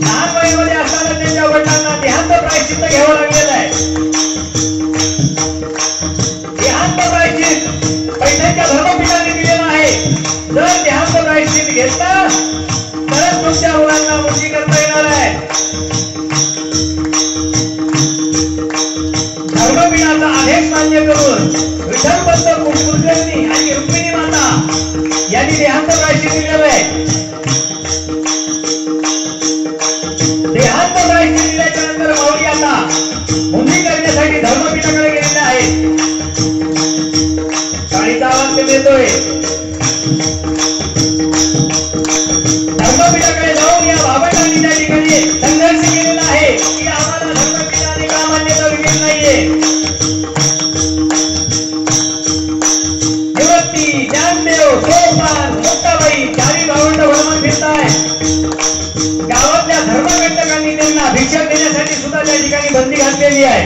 लहान वयामध्ये असताना त्यांच्या वडिलांना देहांत प्रायश्चित्त घ्यावं लागलेलं आहे. देहांत प्रायश्चित्त पैशांच्या धर्मपीठाने दिलेलं आहे. जर देहांत प्रायश्चित्त घेतला तरच तुमच्या मुलांना मुक्ती करता येणार आहे. धर्मपीठाचा आदेश मान्य करून विठ्ठलपंत कुलकर्णी आणि रुक्मिणी माता यांनी देहांत प्रायश्चित्त दिलेलं आहे. देहांत प्रायश्चित्त दिल्याच्या नंतर माऊली आता मुक्ती करण्यासाठी धर्मपीठाकडे गेलेले आहेत. काळीचा आवाज येतोय. धर्मपीठाकडे जाऊन या बाबांनी त्या ठिकाणी संघर्ष केलेला आहे की आम्हाला धर्मपीठाने का मान्यता दिलेली नाहीये. निवृत्ती, ज्ञानदेव, सोपान, मुक्ताबाई चारी भावंड भ्रमण फिरताय. गावातल्या धर्मघटकांनी त्यांना भिक्षा देण्यासाठी सुद्धा त्या ठिकाणी बंदी घातलेली आहे.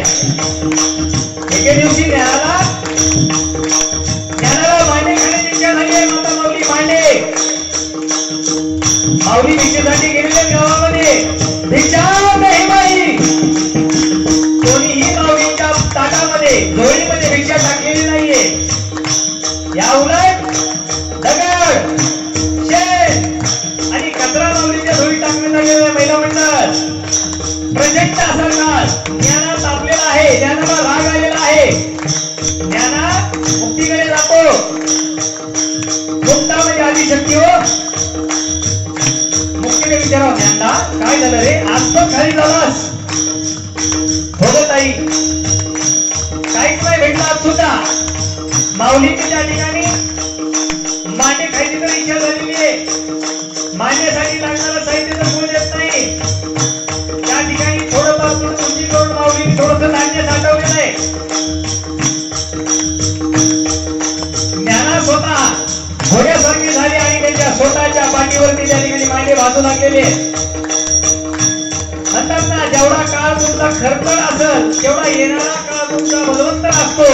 एके दिवशी ज्ञानाला मांडे खाण्याची इच्छा झाली आहे. माता माऊली मांडे माऊली भिक्षेसाठी गेलेल्या गावामध्ये भिक्षा नाही माई. कोणीही माऊलीच्या ताटामध्ये झोळीमध्ये भिक्षा टाकलेली नाहीये. या उलट दगड, शेण आणि कचरा माऊलीच्या झोळीत टाकण्यात आलेल्या महिला मंडळ प्रचंड असरणार ज्ञानात तापलेला आहे. ज्ञानाला राग आलेला आहे. ज्ञाना मुक्तीकडे जातो. मुक्ता म्हणजे आदिशक्ती हो. मुक्तीने विचारावं, ज्ञानदा काय झालं रे, आज पण खाली झालास? हो ताई, काहीच नाही भेटलं आज सुद्धा. माऊलीची त्या ठिकाणी मांडे खायची तर इच्छा झालेली आहे. मांडण्यासाठी लागणारं साहित्य तर कोण देत नाही. त्या ठिकाणी थोडंफार तुमची जोड माऊलीने थोडंसं धान्य साठवलेलं आहे. घोड्यासारखी झाली आणि त्यांच्या स्वतःच्या पाठीवरती त्या ठिकाणी मागे वाजू लागलेले म्हणतात ना, जेवढा काळ तुमचा खरकट असेल तेवढा येणारा काळ तुमचा बलवंत असतो.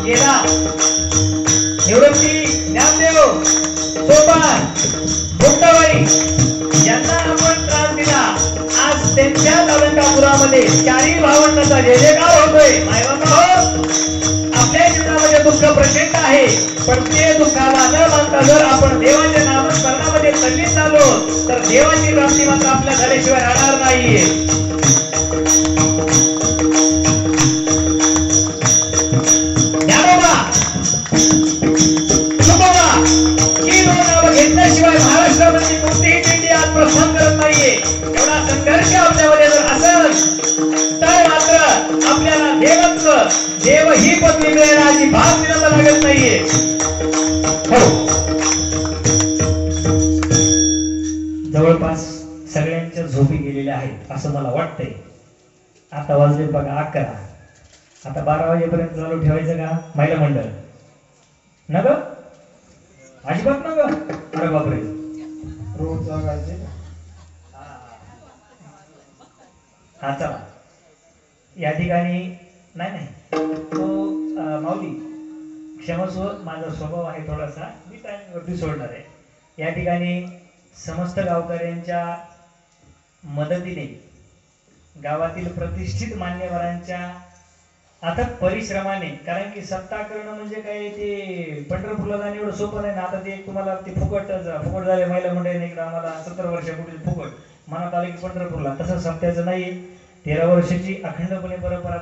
गेला निवृत्ती, ज्ञानदेव, सोपान, बुट्टाबाई यांना आपण त्रास दिला. आज त्यांच्या अलंकापुरामध्ये चारही भावंडांचा जय जयकार होतोय. मायबापा हो, आपल्या जीवनामध्ये दुःख प्रचंड आहे, पण ते दुःखाला न मानता जर आपण देवाच्या नामस्मरणामध्ये तल्लीन झालो तर देवाची प्राप्ती मात्र आपल्या झाल्याशिवाय राहणार नाहीये. ज्ञानोबा, तुकोबा ही दोन नावं घेतल्याशिवाय महाराष्ट्रामध्ये कोणतीही दिंडी आज प्रस्थान करत नाहीये. एवढा संघर्ष आपल्यामध्ये जर असेल तर मात्र आपल्याला देवत्व, देव ही पदवी मिळण्याची भाग मिळायला लागत नाहीये. हो, जवळपास सगळ्यांच्या झोपी गेलेल्या आहेत असं मला वाटतंय. आता वाजले बघा 11. आता 12 वाजेपर्यंत चालू ठेवायचं का महिला मंडळ? न ग, अजिबात न ग. अरे बापरे, रोज जागायचे. हा चला. या ठिकाणी नाही तो माऊली क्षमस्व, माझा स्वभाव आहे थोडासा, मी टाइमवरती सोडणार आहे. या ठिकाणी समस्त गावकऱ्यांच्या मदतीने गावातील प्रतिष्ठित मान्यवरांच्या अथक परिश्रमाने, कारण की सत्ता करणं म्हणजे काय ते पंढरपूरला जाणं एवढं सोपं नाही ना. आता ते तुम्हाला ते फुकट झाले महिला मंडळीने इकडे आम्हाला 17 वर्षापूर्वी फुकट मनात आले की पंढरपूरला, तसं सत्याचं नाही. 13 वर्षाची अखंडपणे परंपरा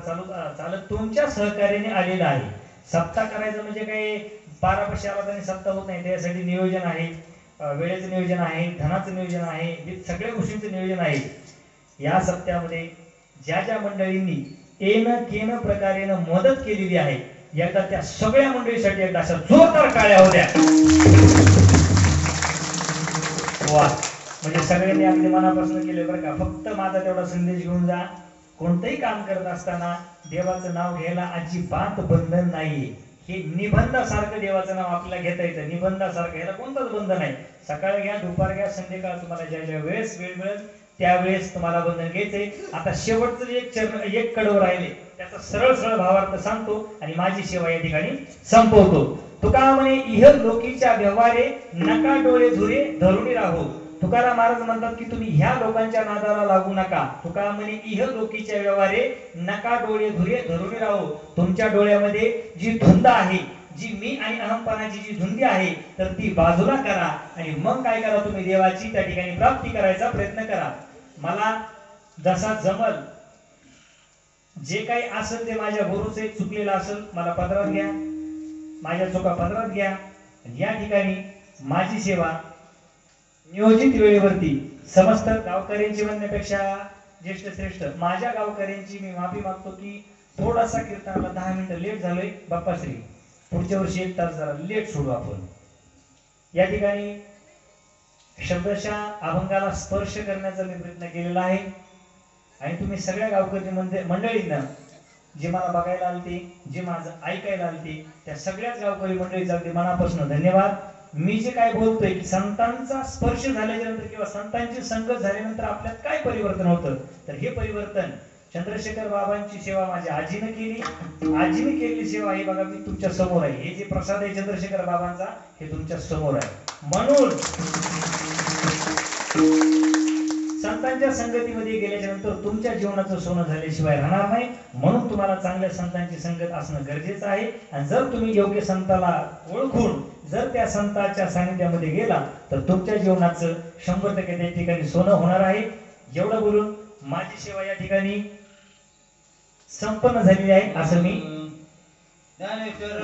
चालत तुमच्या सहकार्याने आलेला आहे. सप्ताह करायचं म्हणजे काही 12 पैसे आला तरी सप्ताह होत नाही. त्यासाठी नियोजन आहे, वेळेचं नियोजन आहे, धनाचं नियोजन आहे, सगळ्या गोष्टींचं नियोजन आहे. या सप्त्यामध्ये ज्या ज्या मंडळींनी केन प्रकारेनं मदत केलेली आहे, एकदा त्या सगळ्या मंडळीसाठी एकदा अशा जोरदार टाळ्या होत्या. वा, म्हणजे सगळ्यांनी अगदी मनापासून केले बरं का. फक्त माझा तेवढा संदेश घेऊन जा, कोणतंही काम करत असताना देवाचं नाव घ्यायला अजिबात बंधन नाहीये. हे निबंधासारखं देवाचं नाव आपल्याला घेता येतं, निबंधासारखं, याला कोणतंच बंधन नाही. सकाळ घ्या, दुपार घ्या, संध्याकाळ, तुम्हाला ज्या ज्या वेळेस वेळ मिळेल त्यावेळेस तुम्हाला बंधन घ्यायचंय. आता शेवटचं एक कडवं राहिले, त्याचा सरळ सरळ भावार्थ सांगतो आणि माझी सेवा या ठिकाणी संपवतो. तुका म्हणे, इह लोकीच्या व्यवहारे नका डोळे झुरे धरुणी राहो. तुकाराम महाराज म्हणतात की तुम्ही ह्या लोकांच्या नादाला लागू नका. तुका म्हणे, इह लोकीच्या व्यवहारे नका डोळे धुरे धरुणी राहो. तुमच्या डोळ्यामध्ये जी धुंद आहे, जी मी आणि अहंपणाची जी धुंदी आहे, तर ती बाजूला करा आणि मग काय करा, तुम्ही देवाची त्या ठिकाणी प्राप्ती करायचा प्रयत्न करा. मला जसा जमल, जे काही असेल ते माझ्या गुरुचे चुकलेलं असेल मला पदरात घ्या, माझ्या चुका पदरात घ्या. या ठिकाणी माझी सेवा नियोजित वेळेवरती समस्त गावकऱ्यांची म्हणण्यापेक्षा ज्येष्ठ श्रेष्ठ माझ्या गावकऱ्यांची मी माफी मागतो की थोडासा कीर्तनाला 10 मिनिटं लेट झालोय. बाप्पाश्री, पुढच्या वर्षी 1 तास जरा लेट सोडू आपण. या ठिकाणी शब्दशः अभंगाला स्पर्श करण्याचा मी प्रयत्न केलेला आहे आणि तुम्ही सगळ्या गावकरी मंडळींना, जे मला बघायला आलते, जे माझं ऐकायला आलते, त्या सगळ्याच गावकरी मंडळीचा अगदी मनापासून धन्यवाद. मी जे काय बोलतोय की संतांचा स्पर्श झाल्याच्या नंतर किंवा संतांची संगत झाल्यानंतर आपल्यात काय परिवर्तन होतं, तर हे परिवर्तन चंद्रशेखर बाबांची सेवा माझ्या आजीने केली. आजीने केलेली सेवा ही बघा मी तुमच्या समोर आहे. हे जे प्रसाद आहे चंद्रशेखर बाबांचा, हे तुमच्या समोर आहे. म्हणून संतांच्या संगतीमध्ये गेल्याच्या नंतर तुमच्या जीवनाचं सोनं झाल्याशिवाय राहणार नाही. म्हणून तुम्हाला चांगल्या संतांची संगत असणं गरजेचं आहे. आणि जर तुम्ही योग्य संताला ओळखून जर त्या संतांच्या सानिध्यामध्ये गेला तर तुमच्या जीवनाचं 100% त्या ठिकाणी सोनं होणार आहे. एवढं बोलून माझी सेवा या ठिकाणी संपन्न झालेली आहे असं मी ज्ञानेश्वर